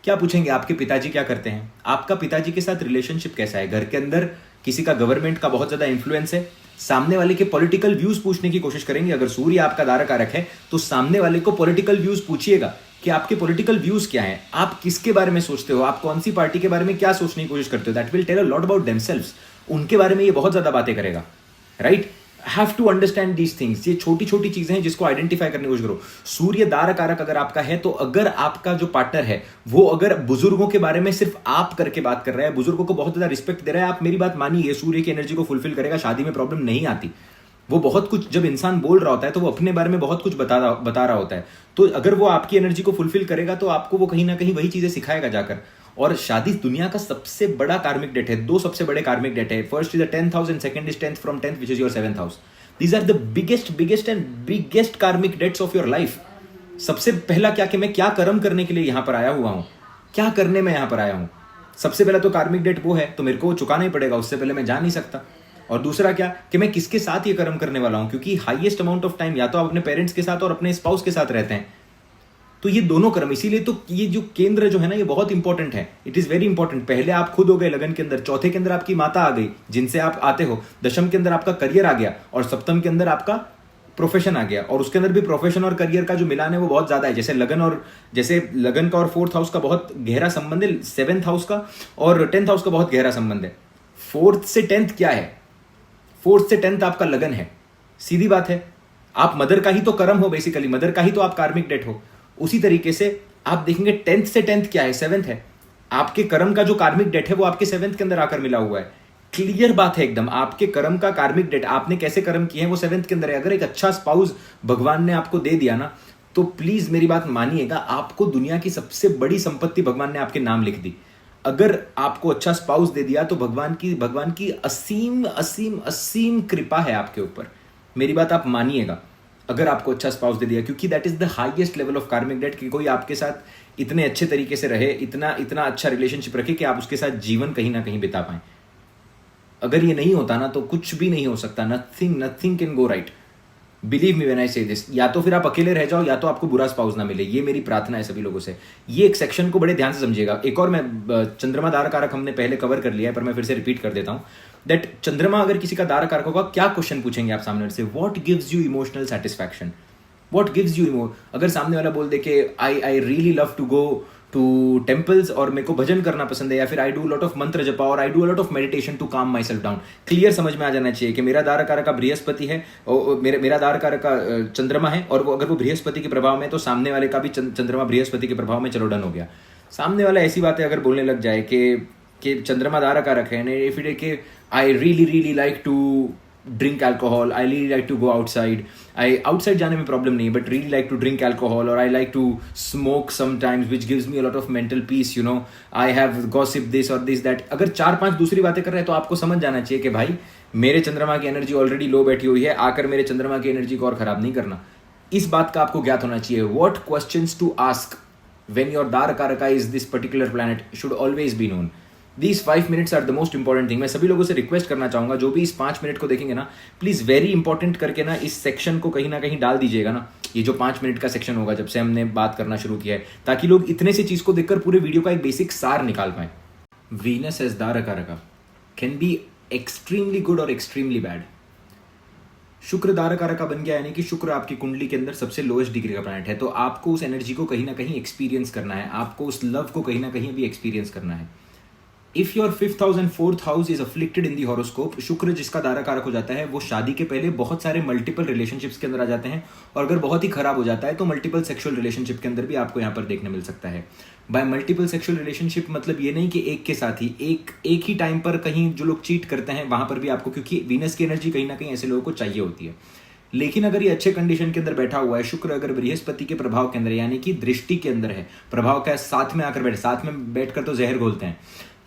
क्या पूछेंगे? आपके पिताजी क्या करते हैं, आपका पिताजी के साथ रिलेशनशिप कैसा है, घर के अंदर किसी का गवर्नमेंट का बहुत ज्यादा इंफ्लुएंस है. सामने वाले के पॉलिटिकल व्यूज पूछने की कोशिश करेंगे. अगर सूर्य आपका दारा कारक है तो सामने वाले को पॉलिटिकल व्यूज पूछिएगा कि आपके पॉलिटिकल व्यूज क्या हैं, आप किसके बारे में सोचते हो, आप कौन सी पार्टी के बारे में क्या सोचने की कोशिश करते हो. That will tell a lot about themselves. उनके बारे में ये बहुत ज्यादा बातें करेगा. Right? Have to understand these things. ये छोटी छोटी चीजें हैं जिसको आइडेंटिफाई करने की कोशिश करो. सूर्य दारा कारक अगर आपका है तो अगर आपका जो पार्टनर है वो अगर बुजुर्गों के बारे में सिर्फ आप करके बात कर रहा है, बुजुर्गों को बहुत ज्यादा रिस्पेक्ट दे रहा है, आप मेरी बात मानिए, सूर्य की एनर्जी को फुलफिल करेगा, शादी में प्रॉब्लम नहीं आती. वो बहुत कुछ, जब इंसान बोल रहा होता है तो वो अपने बारे में बहुत कुछ बता रहा होता है, तो अगर वो आपकी एनर्जी को फुलफिल करेगा तो आपको वो कहीं ना कहीं वही चीजें सिखाएगा जाकर. और शादी दुनिया का सबसे बड़ा कार्मिक डेट है. 2 सबसे बड़े कार्मिक डेट है. First is the 10th house and second is 10th from 10th, which is your 7th house. These are the biggest karmic debts of your life. सबसे पहला क्या कि मैं क्या कर्म करने के लिए यहां पर आया हुआ हूं, क्या करने में यहां पर आया हूं. सबसे पहला तो कार्मिक डेट वो है, तो मेरे को चुकाना ही पड़ेगा, उससे पहले मैं जा नहीं सकता. और दूसरा क्या कि मैं किसके साथ ये कर्म करने वाला हूं, क्योंकि हाईएस्ट अमाउंट ऑफ टाइम या तो आप अपने पेरेंट्स के साथ और अपने स्पाउस के साथ रहते हैं. तो ये दोनों कर्म, इसीलिए तो ये जो केंद्र जो है ना ये बहुत इंपॉर्टेंट है, इट इज वेरी इंपॉर्टेंट। पहले आप खुद हो गए लगन के अंदर, चौथे के अंदर आपकी माता आ गई जिनसे आप आते हो, दशम के अंदर आपका करियर आ गया, और सप्तम के अंदर आपका प्रोफेशन आ गया। और उसके अंदर भी प्रोफेशन और करियर का जो मिलान है वो बहुत ज्यादा है। जैसे लगन का और 4th हाउस का बहुत गहरा संबंध है, 7th हाउस का और 10th हाउस का बहुत गहरा संबंध है। 4th से 10th क्या है? 4th से 10th आपका लगन है, सीधी बात है। आप मदर का ही तो कर्म हो, बेसिकली मदर का ही तो आप कार्मिक डेट हो। उसी तरीके से आप देखेंगे 10th से 10th क्या है? 7th है। आपके कर्म का जो कार्मिक डेट है वो आपके 7th के अंदर आकर मिला हुआ है। क्लियर बात है एकदम, आपके कर्म का कार्मिक डेट, आपने कैसे कर्म किए हैं वो 7th के अंदर है। अगर एक अच्छा स्पाउस भगवान ने आपको दे दिया ना, तो प्लीज मेरी बात मानिएगा, आपको दुनिया की सबसे बड़ी संपत्ति भगवान ने आपके नाम लिख दी। अगर आपको अच्छा स्पाउस दे दिया तो भगवान की असीम असीम असीम कृपा है आपके ऊपर। मेरी बात आप मानिएगा, अगर आपको अच्छा स्पाउस दे दिया, क्योंकि that is the highest level of karmic debt कि कोई आपके साथ इतने अच्छे तरीके से रहे, इतना इतना अच्छा रिलेशनशिप रखे कि आप उसके साथ जीवन कहीं ना कहीं बिता पाए। अगर ये नहीं होता ना तो कुछ भी नहीं हो सकता, nothing can go right. Believe me when I से दिस। या तो फिर आप अकेले रह जाओ या तो आपको बुरा स्पाउस ना मिले, ये मेरी प्रार्थना है सभी लोगों से। ये एक सेक्शन को बड़े ध्यान से समझिएगा। एक और, मैं चंद्रमा दार कारक हमने पहले कवर कर लिया है पर मैं फिर से रिपीट कर देता हूं दैट चंद्रमा अगर किसी का दार कारक होगा, क्या क्वेश्चन पूछेंगे आप सामने से? What gives you emotional satisfaction? What gives you अगर सामने वाला बोल दे कि I really love to go to temples और मेरे को भजन करना पसंद है, या फिर आई डू लॉट ऑफ मंत्र जपा और I do lot of meditation to calm my self down. Clear समझ में आ जाना चाहिए कि मेरा दार कारक का बृहस्पति है, मेरा दार कारक का चंद्रमा है, और वो अगर वो बृहस्पति के प्रभाव में, तो सामने वाले का भी चंद्रमा बृहस्पति के प्रभाव में, चलो डन हो गया। सामने वाला ऐसी बातें अगर बोलने लग जाए कि चंद्रमा दार कारक है, फिर कि I really like to drink alcohol, I really like to go outside, I outside जाने में प्रॉब्लम नहीं है but really like to drink alcohol, और I like to smoke sometimes which gives me a lot of mental peace, you know, I have gossip this और this that. अगर 4-5 दूसरी बातें कर रहे हैं तो आपको समझ जाना चाहिए कि भाई मेरे चंद्रमा की एनर्जी ऑलरेडी लो बैठी हुई है, आकर मेरे चंद्रमा की एनर्जी को और खराब नहीं करना। इस बात का आपको ज्ञात होना चाहिए। What questions to ask when your dara karaka is this particular planet should always be known. These 5 minutes are the most important thing। मैं सभी लोगों से रिक्वेस्ट करना चाहूंगा, जो भी इस 5 मिनट को देखेंगे ना, प्लीज वेरी इंपॉर्टेंट करके ना इस सेक्शन को कहीं ना कहीं डाल दीजिएगा ना। ये जो 5 मिनट का सेक्शन होगा जब से हमने बात करना शुरू किया है, ताकि लोग इतने से चीज को देखकर पूरे वीडियो का एक बेसिक सार निकाल पाए। वीनस एज दार कारका कैन बी एक्सट्रीमली गुड और एक्सट्रीमली बैड। शुक्र दार कारका बन गया, यानी कि शुक्र आपकी कुंडली के अंदर सबसे लोएस्ट डिग्री का प्लैनेट है, तो आपको उस एनर्जी को कहीं ना कहीं एक्सपीरियंस करना है, आपको उस लव को कहीं ना कहीं अभी एक्सपीरियंस करना है। If your 5th house and 4th house is afflicted in the horoscope, शुक्र जिसका दारा कारक हो जाता है वो शादी के पहले बहुत सारे मल्टीपल रिलेशनशिप्स के अंदर आ जाते हैं, और अगर बहुत ही खराब हो जाता है तो मल्टीपल सेक्सुअल रिलेशनशिप के अंदर भी आपको यहाँ पर देखने मिल सकता है। बाय मल्टीपल सेक्सुअल रिलेशनशिप मतलब ये नहीं कि एक के साथ ही एक ही टाइम पर कहीं जो लोग चीट करते हैं वहां पर भी आपको, क्योंकि वीनस की एनर्जी कहीं ना कहीं ऐसे लोगों को चाहिए होती है। लेकिन अगर ये अच्छे कंडीशन के अंदर बैठा हुआ है, शुक्र अगर बृहस्पति के प्रभाव के अंदर यानी कि दृष्टि के अंदर है, प्रभाव का साथ में आकर बैठे, साथ में बैठकर तो जहर घोलते हैं,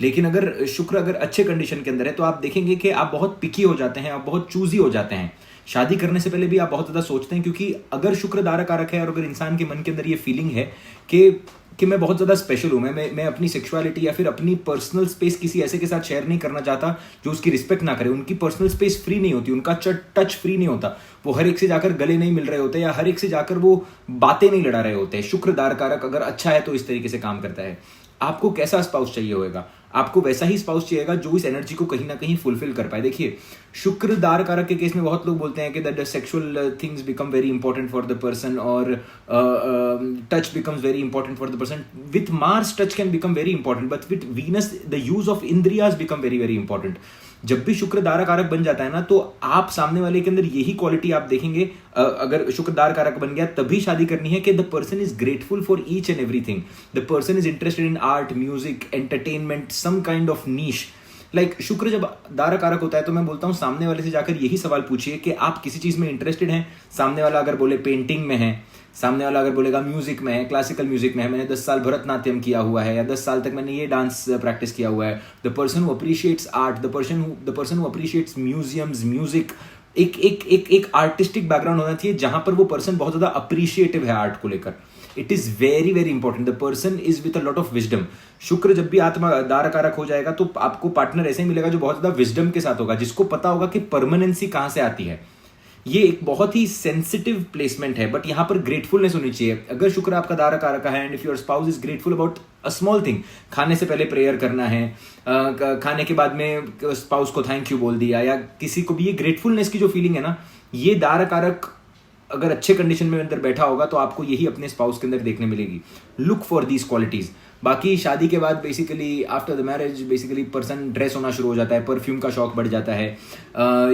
लेकिन अगर शुक्र अगर अच्छे कंडीशन के अंदर है तो आप देखेंगे कि आप बहुत पिकी हो जाते हैं, आप बहुत चूजी हो जाते हैं। शादी करने से पहले भी आप बहुत ज्यादा सोचते हैं, क्योंकि अगर शुक्र दारा कारक है और अगर इंसान के मन के अंदर ये फीलिंग है कि मैं बहुत ज्यादा स्पेशल हूं, मैं अपनी सेक्सुअलिटी या फिर अपनी पर्सनल स्पेस किसी ऐसे के साथ शेयर नहीं करना चाहता जो उसकी रिस्पेक्ट ना करे, उनकी पर्सनल स्पेस फ्री नहीं होती, उनका टच फ्री नहीं होता, वो हर एक से जाकर गले नहीं मिल रहे होते या हर एक से जाकर वो बातें नहीं लड़ा रहे होते। शुक्र दार कारक अगर अच्छा है तो इस तरीके से काम करता है। आपको कैसा स्पाउस चाहिए होगा? आपको वैसा ही स्पाउस चाहिएगा जो इस एनर्जी को कहीं ना कहीं फुलफिल कर पाए। देखिए, शुक्र दार कारक के केस में बहुत लोग बोलते हैं कि that the sexual things become very important for the person, और touch becomes very important for the person. With Mars touch can become very important, but with Venus the use of इंद्रियाज become very very important. जब भी शुक्र दारा कारक बन जाता है ना, तो आप सामने वाले के अंदर यही क्वालिटी आप देखेंगे। अगर शुक्र दार कारक बन गया तभी शादी करनी है कि the person is grateful for each and everything, the person is interested in art, music, entertainment, some kind of niche. Like Shukra जब दारा कारक होता है तो मैं बोलता हूं सामने वाले से जाकर यही सवाल पूछिए कि आप किसी चीज में इंटरेस्टेड हैं। सामने वाला अगर बोले पेंटिंग में है, सामने वाला अगर बोलेगा म्यूजिक में है, क्लासिकल म्यूजिक में है, मैंने 10 साल भरतनाट्यम किया हुआ है या 10 साल तक मैंने ये डांस प्रैक्टिस किया हुआ है, the person who appreciates art, the person who appreciates museums, music, एक आर्टिस्टिक बैकग्राउंड होना चाहिए जहां पर वो पर्सन बहुत ज्यादा अप्रिशिएटिव है आर्ट को लेकर। It is very very important. The person is with a lot of wisdom. शुक्र जब भी आत्मा दार कारक हो जाएगा तो आपको पार्टनर ऐसे ही मिलेगा जो बहुत ज्यादा विजडम के साथ होगा, जिसको पता होगा कि परमानेंसी कहां से आती है। ये एक बहुत ही सेंसिटिव प्लेसमेंट है, बट यहाँ पर ग्रेटफुलनेस होनी चाहिए। अगर शुक्र आपका दारा कारक है and if your spouse is grateful about a small thing, खाने से पहले प्रेयर करना है, खाने के बाद में स्पाउस को थैंक यू बोल दिया, या किसी को भी, ये ग्रेटफुलनेस की जो फीलिंग है ना, ये दारा कारक अगर अच्छे कंडीशन में अंदर बैठा होगा तो आपको यही अपने स्पाउस के अंदर देखने मिलेगी। Look for these qualities. बाकी शादी के बाद basically after the marriage basically person dress होना शुरू हो जाता है, परफ्यूम का शौक बढ़ जाता है,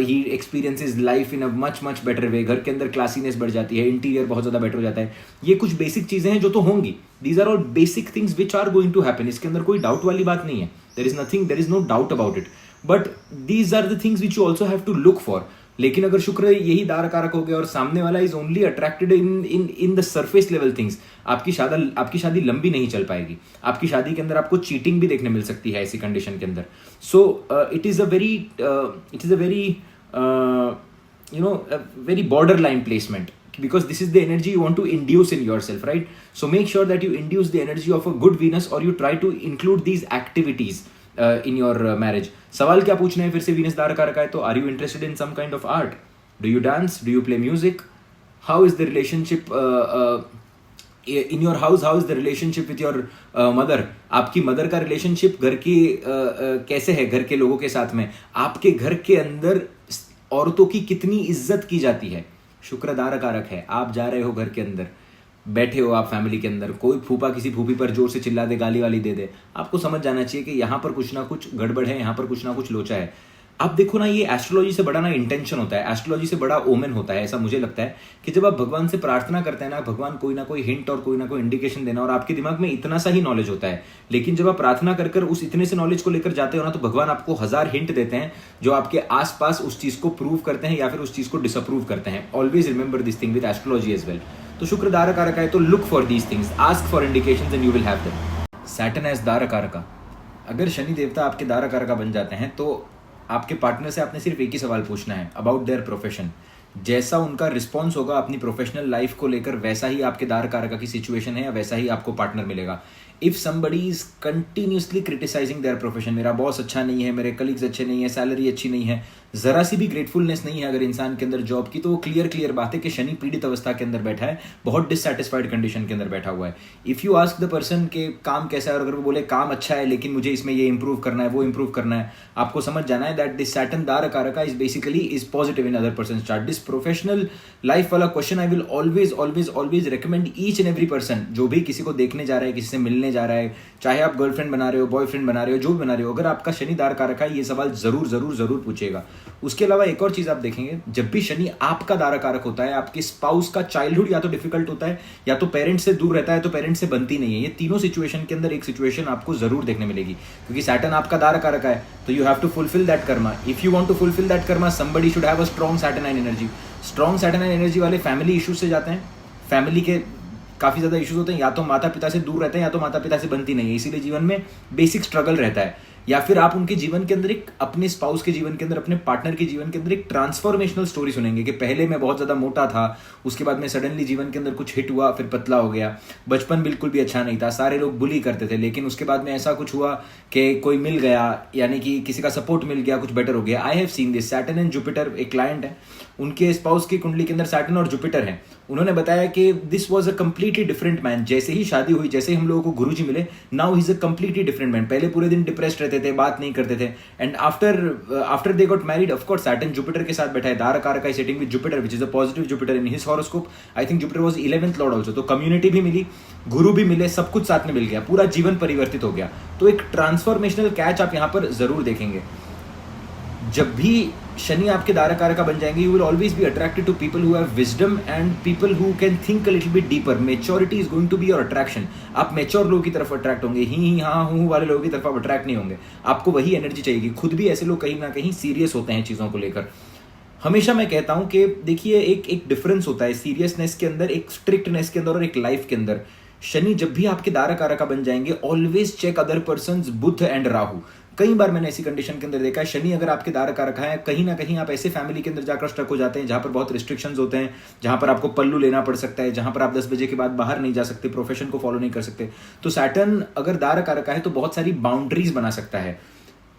he experiences life in a much much better way, घर के अंदर क्लासीनेस बढ़ जाती है, इंटीरियर बहुत ज़्यादा बेटर हो जाता है। ये कुछ बेसिक चीज़ें हैं जो तो होंगी, these are all basic things which are going to happen, इसके अंदर कोई डाउट वाली बात नहीं है, there is no doubt about it, but these are the things which you also have to look for. लेकिन अगर शुक्र यही दार कारक हो गया और सामने वाला is only attracted in the surface level things, आपकी शादी लंबी नहीं चल पाएगी। आपकी शादी के अंदर आपको चीटिंग भी देखने मिल सकती है ऐसी कंडीशन के अंदर। So it is a very very borderline placement, because this is the energy you want to induce in yourself, right? So make sure that you induce the energy of a good Venus, or you try to include these activities in your marriage. सवाल क्या पूछना है फिर से Venus दार कारक है तो, are you interested in some kind of art, do you dance, do you play music, how is the relationship in your house, how is the relationship with your mother, आपकी मदर का relationship घर की कैसे है, घर के लोगों के साथ में, आपके घर के अंदर औरतों की कितनी इज्जत की जाती है। शुक्र दार कारक है, आप जा रहे हो घर के अंदर, बैठे हो आप फैमिली के अंदर, कोई फूफा किसी फूफी पर जोर से चिल्ला दे, गाली वाली दे दे, आपको समझ जाना चाहिए कि यहाँ पर कुछ ना कुछ गड़बड़ है, यहाँ पर कुछ ना कुछ लोचा है। आप देखो ना, ये एस्ट्रोलॉजी से बड़ा ना इंटेंशन होता है, एस्ट्रोलॉजी से बड़ा ओमेन होता है। ऐसा मुझे लगता है कि जब आप भगवान से प्रार्थना करते हैं ना, भगवान कोई ना कोई हिंट और कोई ना कोई इंडिकेशन देना, और आपके दिमाग में इतना सा ही नॉलेज होता है, लेकिन जब आप प्रार्थना कर कर उस इतने से नॉलेज को लेकर जाते हो ना, तो भगवान आपको 1000 हिंट देते हैं जो आपके आसपास उस चीज को प्रूव करते हैं या फिर उस चीज को डिसअप्रूव करते हैं। Always remember this thing with astrology as well. तो शुक्र दार कारक है तो look for these things, ask for indications and you will have them. Saturn as dara karaka, अगर शनि देवता आपके दार कारक बन जाते हैं तो आपके पार्टनर से आपने सिर्फ एक ही सवाल पूछना है, अबाउट देयर प्रोफेशन। जैसा उनका रिस्पॉन्स होगा अपनी प्रोफेशनल लाइफ को लेकर, वैसा ही आपके दार कारक की सिचुएशन है या वैसा ही आपको पार्टनर मिलेगा। If somebody is continuously criticising their profession, मेरा बॉस अच्छा नहीं है, मेरे कलीग्स अच्छे नहीं है, सैलरी अच्छी नहीं है, जरा सी भी ग्रेटफुलनेस नहीं है अगर इंसान के अंदर जॉब की, तो वो क्लियर बात है कि शनि पीड़ित अवस्था के अंदर बैठा है, बहुत डिससैटिस्फाइड कंडीशन के अंदर बैठा हुआ है। If you ask the person के काम कैसा है, और अगर वो बोले काम अच्छा है लेकिन मुझे इसमें ये इंप्रूव करना है, वो इंप्रूव करना है, आपको समझ जाना है दैट दिस सैटर्न दार कारक is basically is positive in other person chart. This professional life वाला question I will always recommend each and every person, जो भी किसी को देखने जा रहा है, किसी से मिलने जा रहा है, चाहे आप गर्लफ्रेंड बना रहे हो, बॉयफ्रेंड बना रहे हो, जो भी बना रहे हो, अगर आपका शनि दार कारक है, ये सवाल जरूर पूछेगा। उसके अलावा एक और चीज आप देखेंगे, जब भी शनि आपका दारा कारक होता है, आपके स्पाउस का चाइल्डहुड या तो डिफिकल्ट होता है, या तो पेरेंट्स से दूर रहता है, तो पेरेंट्स से बनती नहीं है। ये तीनों सिचुएशन के अंदर एक सिचुएशन आपको जरूर देखने मिलेगी, क्योंकि सैटर्न आपका दारा कारक है, तो you have to fulfill that karma. If you want to fulfill that karma, somebody should have a strong saturnine energy. Strong saturnine energy वाले फैमिली इश्यूज से जाते हैं, फैमिली के काफी ज्यादा इश्यूज होते हैं, या तो माता पिता से दूर रहते हैं, या तो माता पिता से बनती नहीं है, इसीलिए जीवन में बेसिक स्ट्रगल रहता है। या फिर आप उनके जीवन के अंदर एक, अपने स्पाउस के जीवन के अंदर, अपने पार्टनर के जीवन के अंदर एक ट्रांसफॉर्मेशनल स्टोरी सुनेंगे कि पहले मैं बहुत ज्यादा मोटा था, उसके बाद में सडनली जीवन के अंदर कुछ हिट हुआ, फिर पतला हो गया, बचपन बिल्कुल भी अच्छा नहीं था, सारे लोग बुली करते थे, लेकिन उसके बाद में ऐसा कुछ हुआ कि कोई मिल गया, यानी कि किसी का सपोर्ट मिल गया, कुछ बेटर हो गया। I have seen this. Saturn and Jupiter, एक क्लाइंट है, उनके स्पाउस की कुंडली के अंदर सैटर्न और जुपिटर है। उन्होंने बताया कि this was a completely different man. जैसे ही शादी हुई, जैसे ही हम लोगों को गुरुजी मिले, now he is a completely different man. पहले पूरे दिन डिप्रेस्ड रहते थे, बात नहीं करते थे, and after they got married, of course Saturn Jupiter के साथ बैठा है, दार कारक is sitting with Jupiter which is a positive Jupiter in his horoscope. I think Jupiter was 11th Lord also, तो कम्युनिटी भी मिली, गुरु भी मिले, सब कुछ साथ में मिल गया, पूरा जीवन परिवर्तित हो गया। तो एक ट्रांसफॉर्मेशनल कैच आप यहाँ पर जरूर देखेंगे। जब भी शनि आपके दारा कारक बन जाएंगे, you will always be attracted to people who have wisdom and people who can think a little bit deeper. Maturity is going to be your attraction. आप मेच्योर लोगों की तरफ अट्रैक्ट होंगे, ही हाँ हूँ वाले लोगों की तरफ आप अट्रैक्ट नहीं होंगे। आपको वही एनर्जी चाहिए। खुद भी ऐसे लोग कहीं ना कहीं सीरियस होते हैं चीज़ों को लेकर। हमेशा मैं कहता हूं कि देखिए, एक डिफरेंस होता है सीरियसनेस के अंदर, एक स्ट्रिक्टनेस के अंदर और एक लाइफ के अंदर। शनि जब भी आपके दारा कारक बन जाएंगे, always check other persons Budh and Rahu. कई बार मैंने ऐसी कंडीशन के अंदर देखा है, शनि अगर आपके दारा कारक है, कहीं ना कहीं आप ऐसे फैमिली के अंदर जाकर स्टक हो जाते हैं जहां पर बहुत रिस्ट्रिक्शंस होते हैं, जहां पर आपको पल्लू लेना पड़ सकता है, जहां पर आप 10 बजे के बाद बाहर नहीं जा सकते, प्रोफेशन को फॉलो नहीं कर सकते। तो सैटर्न अगर दारा कारक है तो बहुत सारी बाउंड्रीज बना सकता है।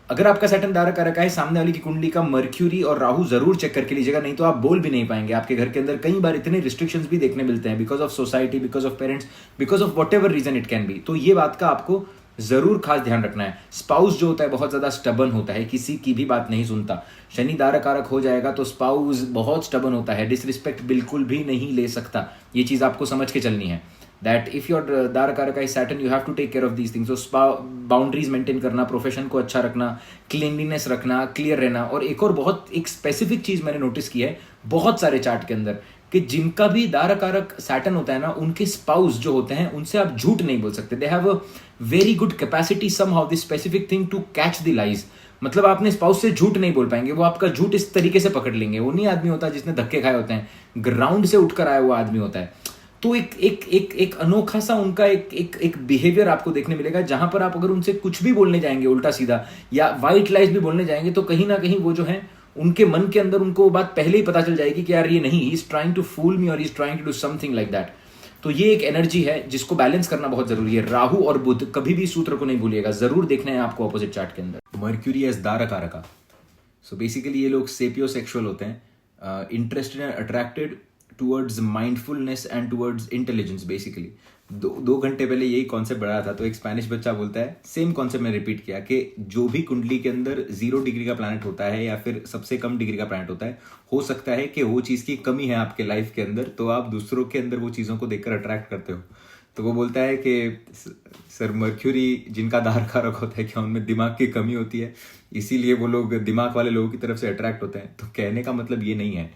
अगर आपका सैटर्न धारक कारक है, सामने वाले की कुंडली का मर्क्यूरी और राहु जरूर चेक करके लीजिएगा, नहीं तो आप बोल भी नहीं पाएंगे। आपके घर के अंदर कई बार इतने रिस्ट्रिक्शंस भी देखने मिलते हैं because of society, because of parents, because of whatever reason it can be. तो ये बात का आपको जरूर खास ध्यान रखना है। स्पाउस जो होता है बहुत ज्यादा स्टबन होता है, किसी की भी बात नहीं सुनता। शनि धारक कारक हो जाएगा तो स्पाउस बहुत स्टबन होता है, डिसरिस्पेक्ट बिल्कुल भी नहीं ले सकता। ये चीज आपको समझ के चलनी है that if your धारक कारक is Saturn, you have to take care of these things. So boundaries maintain करना, प्रोफेशन को अच्छा रखना, क्लीनलीनेस रखना, क्लियर रहना। और एक और बहुत एक स्पेसिफिक चीज मैंने नोटिस की है बहुत सारे चार्ट के अंदर, कि जिनका भी धारक कारक सैटर्न होता है ना, उनके स्पाउस जो होते हैं उनसे आप झूठ नहीं बोल सकते। They have a very good capacity somehow this specific thing to catch the lies. मतलब आपने स्पाउस से झूठ नहीं बोल पाएंगे, वो आपका झूठ इस तरीके से पकड़ लेंगे। वो नहीं आदमी होता जिसने धक्के खाए होते हैं, ग्राउंड से उठकर आया हुआ आदमी होता है। तो एक अनोखा सा उनका एक बिहेवियर आपको देखने मिलेगा, जहां पर आप अगर उनसे कुछ भी बोलने जाएंगे उल्टा सीधा या वाइट लाइज भी बोलने जाएंगे, तो कहीं ना कहीं वो जो है उनके मन के अंदर उनको वो बात पहले ही पता चल जाएगी कि यार ये नहीं, he is trying to fool me or he is trying to do something like that. तो ये एक एनर्जी है जिसको बैलेंस करना बहुत जरूरी है। राहु और बुध, कभी भी सूत्र को नहीं भूलिएगा, जरूर देखना है आपको ऑपोजिट चार्ट के अंदर। मर्क्यूरी एज धारक कारक, सो बेसिकली ये लोग सेपियोसेक्सुअल होते हैं, interested and attracted towards mindfulness and towards intelligence. Basically दो घंटे पहले यही कॉन्सेप्ट बढ़ा था, तो एक स्पेनिश बच्चा बोलता है, सेम कॉन्सेप्ट मैंने रिपीट किया, कि जो भी कुंडली के अंदर 0 डिग्री का प्लैनेट होता है या फिर सबसे कम डिग्री का प्लैनेट होता है, हो सकता है कि वो चीज़ की कमी है आपके लाइफ के अंदर, तो आप दूसरों के अंदर वो चीज़ों को देखकर अट्रैक्ट करते हो। तो वो बोलता है कि सर मर्क्यूरी जिनका धारक कारक होता है, क्या उनमें दिमाग की कमी होती है, इसीलिए वो लोग दिमाग वाले लोगों की तरफ से अट्रैक्ट होते हैं। तो कहने का मतलब ये नहीं है,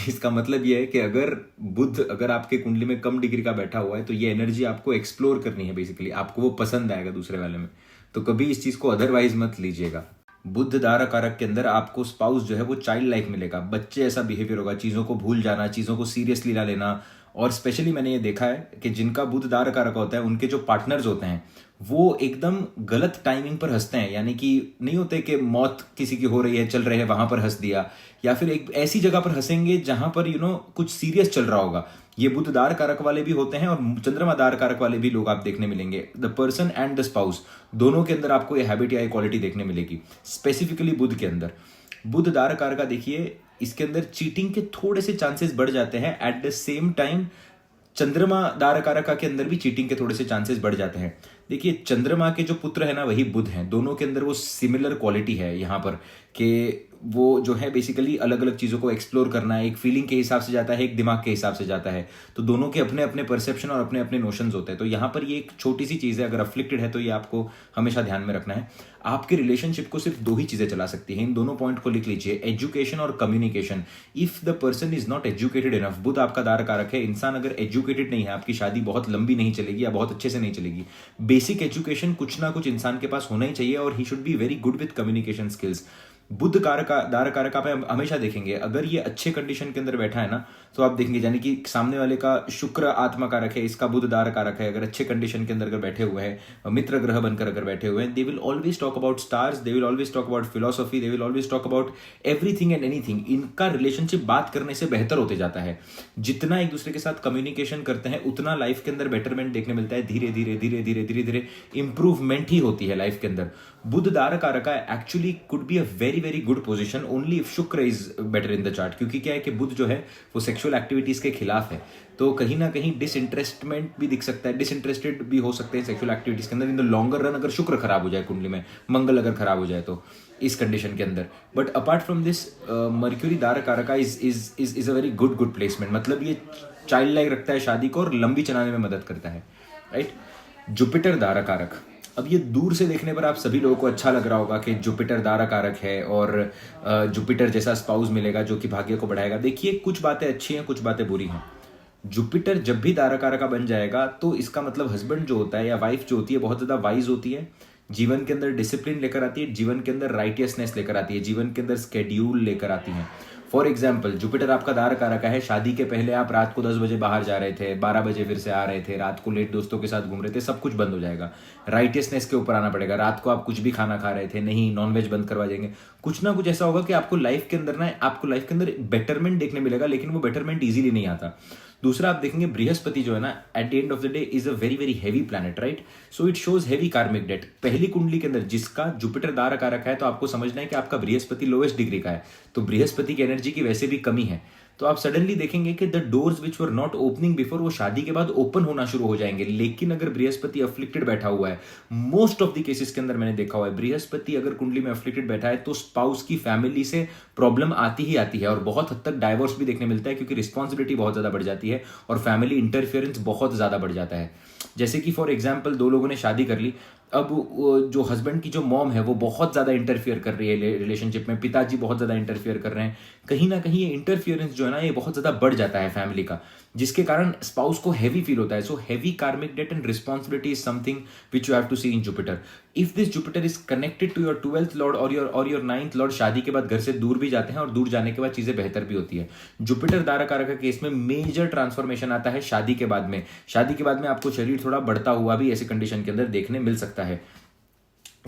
इसका मतलब ये है कि अगर बुध अगर आपके कुंडली में कम डिग्री का बैठा हुआ है, तो ये एनर्जी आपको एक्सप्लोर करनी है। बेसिकली आपको वो पसंद आएगा दूसरे वाले में, तो कभी इस चीज को अदरवाइज मत लीजिएगा। बुध धारक कारक के अंदर आपको स्पाउस जो है वो चाइल्ड लाइक मिलेगा, बच्चे ऐसा बिहेवियर होगा, चीजों को भूल जाना, चीजों को सीरियसली ना लेना। और स्पेशली मैंने ये देखा है कि जिनका बुध धारक कारक होता है, उनके जो पार्टनर्स होते हैं वो एकदम गलत टाइमिंग पर हंसते हैं। यानी कि नहीं होते कि मौत किसी की हो रही है, चल रहे हैं, वहां पर हंस दिया, या फिर एक ऐसी जगह पर हंसेंगे जहां पर कुछ सीरियस चल रहा होगा। ये बुध धारक कारक वाले भी होते हैं और चंद्रमा धारक कारक वाले भी लोग आप देखने मिलेंगे। The person and the spouse, दोनों के अंदर आपको ये हैबिट या ये क्वालिटी देखने मिलेगी। स्पेसिफिकली बुध के अंदर, बुध धारक कारक का देखिए, इसके अंदर चीटिंग के थोड़े से चांसेस बढ़ जाते हैं। एट द सेम टाइम चंद्रमा धारक कारक के अंदर भी चीटिंग के थोड़े से चांसेस बढ़ जाते हैं। देखिए चंद्रमा के जो पुत्र है ना, वही बुध हैं, दोनों के अंदर वो सिमिलर क्वालिटी है यहाँ पर, कि वो जो है बेसिकली अलग अलग चीज़ों को एक्सप्लोर करना है, एक फीलिंग के हिसाब से जाता है, एक दिमाग के हिसाब से जाता है। तो दोनों के अपने अपने परसेप्शन और अपने अपने नोशंस होते हैं। तो यहाँ पर ये एक छोटी सी चीज़ है, अगर अफ्लिक्टेड है तो ये आपको हमेशा ध्यान में रखना है। आपके रिलेशनशिप को सिर्फ 2 ही चीज़ें चला सकती हैं, इन दोनों पॉइंट को लिख लीजिए, एजुकेशन और communication. If the person is not educated enough, बुध आपका धारक कारक है, इंसान अगर एजुकेटेड नहीं है, आपकी शादी बहुत लंबी नहीं चलेगी या बहुत अच्छे से नहीं चलेगी। बेसिक एजुकेशन कुछ ना कुछ इंसान के पास होना ही चाहिए, और he should be very good with communication skills. बुध कारक धारक कारक आप हमेशा देखेंगे, अगर ये अच्छे कंडीशन के अंदर बैठा है ना, तो आप देखेंगे, यानी कि सामने वाले का शुक्र आत्मा कारक है, इसका बुध धारक कारक है, अगर अच्छे कंडीशन के अंदर अगर बैठे हुए हैं, मित्र ग्रह बनकर अगर बैठे हुए हैं, they will always talk about stars, they will always talk about philosophy, they will always talk about everything and anything. इनका रिलेशनशिप बात करने से बेहतर होते जाता है। जितना एक दूसरे के साथ कम्युनिकेशन करते हैं, उतना लाइफ के अंदर बेटरमेंट देखने मिलता है। धीरे धीरे धीरे धीरे धीरे धीरे इंप्रूवमेंट ही होती है लाइफ के अंदर। बुध धारक कारक actually could be a very very good position only if Shukra is better in the chart, क्योंकि क्या है कि बुध जो है वो सेक्सुअल एक्टिविटीज के खिलाफ है। तो कहीं ना कहीं डिसइंटरेस्टमेंट भी दिख सकता है, डिसइंटरेस्टेड भी हो सकते हैं सेक्सुअल एक्टिविटीज के अंदर इन द लॉन्गर रन, अगर शुक्र खराब हो जाए कुंडली में, मंगल अगर खराब हो जाए तो इस कंडीशन के अंदर। But apart from this, mercury धारक कारक is a very good placement. मतलब ये चाइल्ड लाइक रखता है शादी को और लंबी चलाने में मदद करता है, राइट। जुपिटर धारक कारक, अब ये दूर से देखने पर आप सभी लोगों को अच्छा लग रहा होगा कि जुपिटर धारक कारक है और जुपिटर जैसा स्पाउस मिलेगा जो कि भाग्य को बढ़ाएगा। देखिए कुछ बातें अच्छी हैं, कुछ बातें बुरी हैं। जुपिटर जब भी धारक कारक का बन जाएगा, तो इसका मतलब हस्बैंड जो होता है या वाइफ जो होती है बहुत ज्यादा वाइज होती है, जीवन के अंदर डिसिप्लिन लेकर आती है, जीवन के अंदर राइटियसनेस लेकर आती है, जीवन के अंदर स्केड्यूल लेकर आती है। फॉर एग्जाम्पल, जुपिटर आपका धारक कारक है, शादी के पहले आप रात को 10 बजे बाहर जा रहे थे, 12 बजे फिर से आ रहे थे, रात को लेट दोस्तों के साथ घूम रहे थे, सब कुछ बंद हो जाएगा। राइटियसनेस के ऊपर आना पड़ेगा। रात को आप कुछ भी खाना खा रहे थे, नहीं, नॉनवेज बंद करवा देंगे। कुछ ना कुछ ऐसा होगा कि आपको लाइफ के अंदर बेटरमेंट देखने मिलेगा, लेकिन वो बेटरमेंट इजीली नहीं आता। दूसरा आप देखेंगे बृहस्पति जो है ना, at the end of the day is a very very heavy planet, right? So it shows heavy karmic date. पहली कुंडली के अंदर जिसका जुपिटर दार कारक है, तो आपको समझना है कि आपका बृहस्पति लोवेस्ट डिग्री का है, तो बृहस्पति की एनर्जी की वैसे भी कमी है। तो आप सडनली देखेंगे कि the doors which were not opening before, वो शादी के बाद ओपन होना शुरू हो जाएंगे। लेकिन अगर बृहस्पति अफ्लिक्टेड बैठा हुआ है, मोस्ट ऑफ द केसेस के अंदर मैंने देखा हुआ है, बृहस्पति अगर कुंडली में अफ्लिक्टेड बैठा है तो स्पाउस की फैमिली से प्रॉब्लम आती ही आती है, और बहुत हद तक डाइवोर्स भी देखने मिलता है, क्योंकि रिस्पॉन्सिबिलिटी बहुत ज्यादा बढ़ जाती है और फैमिली इंटरफियरेंस बहुत ज्यादा बढ़ जाता है। जैसे कि फॉर एग्जाम्पल दो लोगों ने शादी कर ली, अब जो हस्बैंड की जो मॉम है वो बहुत ज़्यादा इंटरफियर कर रही है रिलेशनशिप में, पिताजी बहुत ज़्यादा इंटरफियर कर रहे हैं, कहीं ना कहीं ये इंटरफियरेंस जो है ना ये बहुत ज़्यादा बढ़ जाता है फैमिली का, जिसके कारण स्पाउस को हैवी फील होता है। So heavy karmic debt and responsibility is something which you have to see in Jupiter. If this Jupiter is connected to your 12th lord और योर 9th लॉर्ड, शादी के बाद घर से दूर भी जाते हैं और दूर जाने के बाद चीजें बेहतर भी होती है। जुपिटर दारा कारक के केस में मेजर ट्रांसफॉर्मेशन आता है शादी के बाद में। शादी के बाद में आपको शरीर थोड़ा बढ़ता हुआ भी ऐसी कंडीशन के अंदर देखने मिल सकता है।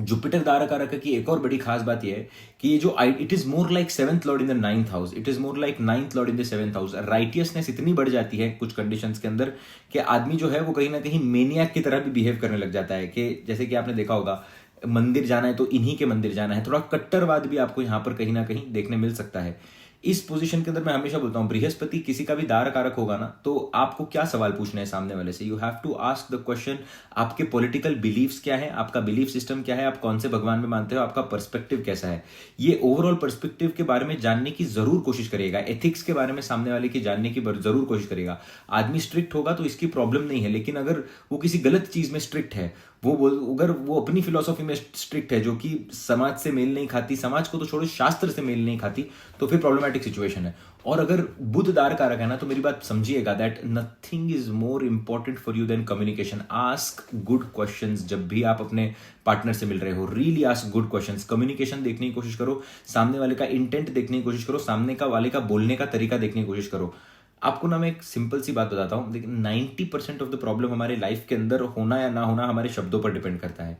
जुपिटर दारा कारक की एक और बड़ी खास बात यह है कि ये जो it is more like 7th Lord in the 9th house, it is more like 9th Lord in the 7th house. Righteousness इतनी बढ़ जाती है कुछ कंडीशंस के अंदर कि आदमी जो है वो कहीं ना कहीं मेनियाक की तरह भी बिहेव करने लग जाता है, कि जैसे कि आपने देखा होगा मंदिर जाना है तो इन्हीं के मंदिर जाना है। थोड़ा कट्टरवाद भी आपको यहाँ पर कहीं ना कहीं देखने मिल सकता है। इस पोजीशन के अंदर मैं हमेशा बोलता हूं, बृहस्पति किसी का भी दार कारक होगा ना, तो आपको क्या सवाल पूछना है सामने वाले से, you have to ask the question, आपके पॉलिटिकल बिलीव्स क्या है, आपका बिलीफ सिस्टम क्या है, आप कौन से भगवान में मानते हो, आपका पर्सपेक्टिव कैसा है। ये ओवरऑल पर्सपेक्टिव के बारे में जानने की जरूर कोशिश करिएगा, एथिक्स के बारे में सामने वाले की जानने की जरूर कोशिश करेगा। आदमी स्ट्रिक्ट होगा तो इसकी प्रॉब्लम नहीं है, लेकिन अगर वो किसी गलत चीज में स्ट्रिक्ट है, अगर वो अपनी फिलोसॉफी में स्ट्रिक्ट है जो कि समाज से मेल नहीं खाती, समाज को तो छोड़ो शास्त्र से मेल नहीं खाती, तो फिर प्रॉब्लमैटिक सिचुएशन है। और अगर बुध दार कारक है ना, तो मेरी बात समझिएगा, that nothing is more important for you than communication. Ask good questions जब भी आप अपने पार्टनर से मिल रहे हो, really ask good questions. Communication देखने की कोशिश करो, सामने वाले का इंटेंट देखने की कोशिश करो, सामने का वाले का बोलने का तरीका देखने की कोशिश करो। आपको ना मैं एक सिंपल सी बात बताता हूं, लेकिन 90% ऑफ द प्रॉब्लम हमारे लाइफ के अंदर होना या ना होना हमारे शब्दों पर डिपेंड करता है।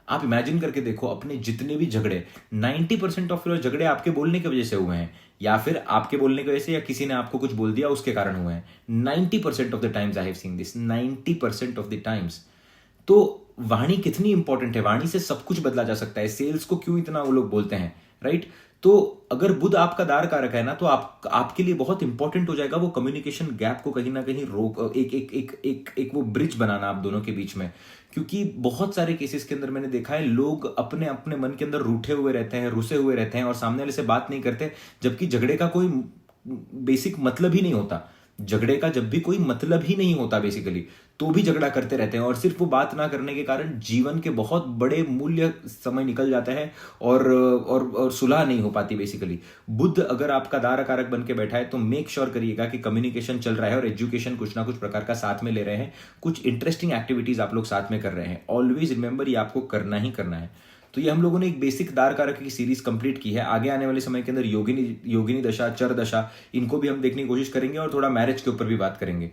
आप इमेजिन करके देखो, अपने जितने भी झगड़े, 90% ऑफ झगड़े आपके बोलने की वजह से हुए हैं, या फिर आपके बोलने की वजह से, या किसी ने आपको कुछ बोल दिया उसके कारण हुए हैं। 90% of the times I have seen this, 90% of the times. तो वाणी कितनी इंपॉर्टेंट है, वाणी से सब कुछ बदला जा सकता है। सेल्स को क्यों इतना वो लोग बोलते हैं, राइट? तो अगर बुध आपका दार कारक है ना, तो आपके लिए बहुत इंपॉर्टेंट हो जाएगा वो कम्युनिकेशन गैप को कहीं ना कहीं रोक, एक वो ब्रिज बनाना आप दोनों के बीच में। क्योंकि बहुत सारे केसेस के अंदर मैंने देखा है, लोग अपने अपने मन के अंदर रूठे हुए रहते हैं, रुसे हुए रहते हैं और सामने वाले से बात नहीं करते, जबकि झगड़े का कोई बेसिक मतलब ही नहीं होता। झगड़े का जब भी कोई मतलब ही नहीं होता बेसिकली, तो भी झगड़ा करते रहते हैं, और सिर्फ वो बात ना करने के कारण जीवन के बहुत बड़े मूल्य समय निकल जाता है और सुलह नहीं हो पाती बेसिकली। बुध अगर आपका दार कारक बन के बैठा है, तो मेक श्योर करिएगा कि कम्युनिकेशन चल रहा है और एजुकेशन कुछ ना कुछ प्रकार का साथ में ले रहे हैं, कुछ इंटरेस्टिंग एक्टिविटीज आप लोग साथ में कर रहे हैं। ऑलवेज रिमेंबर, ये आपको करना ही करना है। तो ये हम लोगों ने एक बेसिक दार कारक की सीरीज कंप्लीट की है। आगे आने वाले समय के अंदर योगिनी दशा, चर दशा, इनको भी हम देखने की कोशिश करेंगे और थोड़ा मैरिज के ऊपर भी बात करेंगे।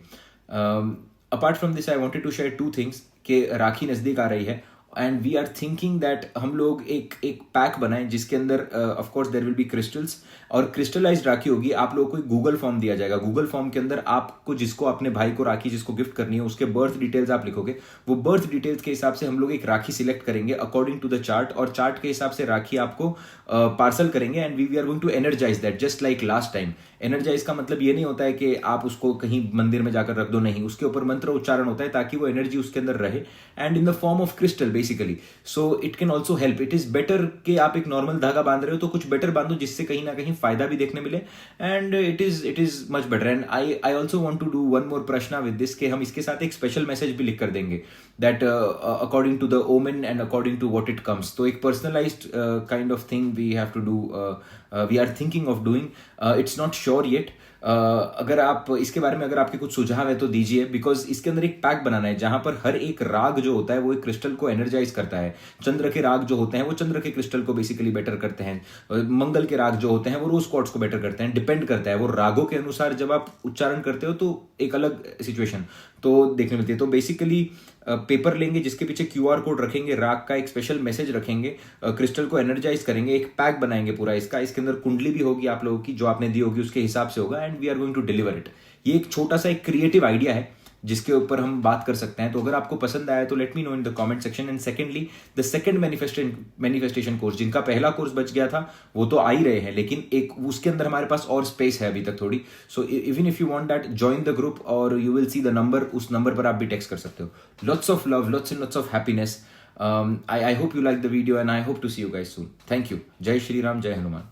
Apart from this I wanted to share 2 things कि राखी नजदीक आ रही है, and we are thinking that हम लोग एक पैक बनाएं जिसके अंदर of course there will be crystals, और क्रिस्टलाइज्ड राखी होगी। आप लोगों को एक गूगल फॉर्म दिया जाएगा, गूगल फॉर्म के अंदर आपको जिसको अपने भाई को राखी जिसको गिफ्ट करनी है, उसके बर्थ डिटेल्स आप लिखोगे। वो बर्थ डिटेल्स के हिसाब से हम लोग एक राखी सिलेक्ट करेंगे अकॉर्डिंग टू द चार्ट, और चार्ट के हिसाब से राखी आपको पार्सल करेंगे, and we are going to energise that just like last time. Energise का मतलब ये नहीं होता है कि आप उसको कहीं मंदिर में जाकर रख दो, नहीं, उसके ऊपर मंत्र उच्चारण होता है ताकि वो एनर्जी उसके अंदर रहे, and in the form of crystal basically. So it can also help. It is better कि आप एक नॉर्मल धागा बांध रहे हो तो कुछ बेटर बांधो जिससे कहीं ना कहीं फायदा भी देखने मिले, and it is much better. And I also want to do one more प्रश्न विद दिस, कि हम इसके साथ एक स्पेशल मैसेज भी लिख कर देंगे, that according to the omen and according to what it comes. तो एक personalised kind of thing we have to do, we are thinking of doing, it's not sure yet. अगर आप इसके बारे में अगर आपके कुछ सुझाव है तो दीजिए, बिकॉज इसके अंदर एक पैक बनाना है जहां पर हर एक राग जो होता है वो एक क्रिस्टल को एनर्जाइज करता है। चंद्र के राग जो होते हैं वो चंद्र के क्रिस्टल को बेसिकली बेटर करते हैं, मंगल के राग जो होते हैं वो रोज क्वार्ट्ज को बेटर करते हैं। डिपेंड करता है, वो रागों के अनुसार जब आप उच्चारण करते हो तो एक अलग सिचुएशन तो देखने मिलती है। तो बेसिकली पेपर लेंगे जिसके पीछे QR कोड रखेंगे, राग का एक स्पेशल मैसेज रखेंगे, क्रिस्टल को एनर्जाइज करेंगे, एक पैक बनाएंगे पूरा इसका, इसके अंदर कुंडली भी होगी आप लोगों की, जो आपने दी होगी उसके हिसाब से होगा, and we are going to deliver it. ये एक छोटा सा एक क्रिएटिव आइडिया है जिसके ऊपर हम बात कर सकते हैं। तो अगर आपको पसंद आया तो let me know in the comment section. And secondly, the second manifestation course, जिनका पहला कोर्स बच गया था वो तो आ ही रहे हैं, लेकिन एक उसके अंदर हमारे पास और स्पेस है अभी तक थोड़ी। So even if you want that, join the group और you will see the number, उस नंबर पर आप भी टेक्स्ट कर सकते हो। Lots of love, lots and lots of happiness. I hope you like the video and I hope to see you guys soon. Thank you. Jai Shri Ram, Jai Hanuman.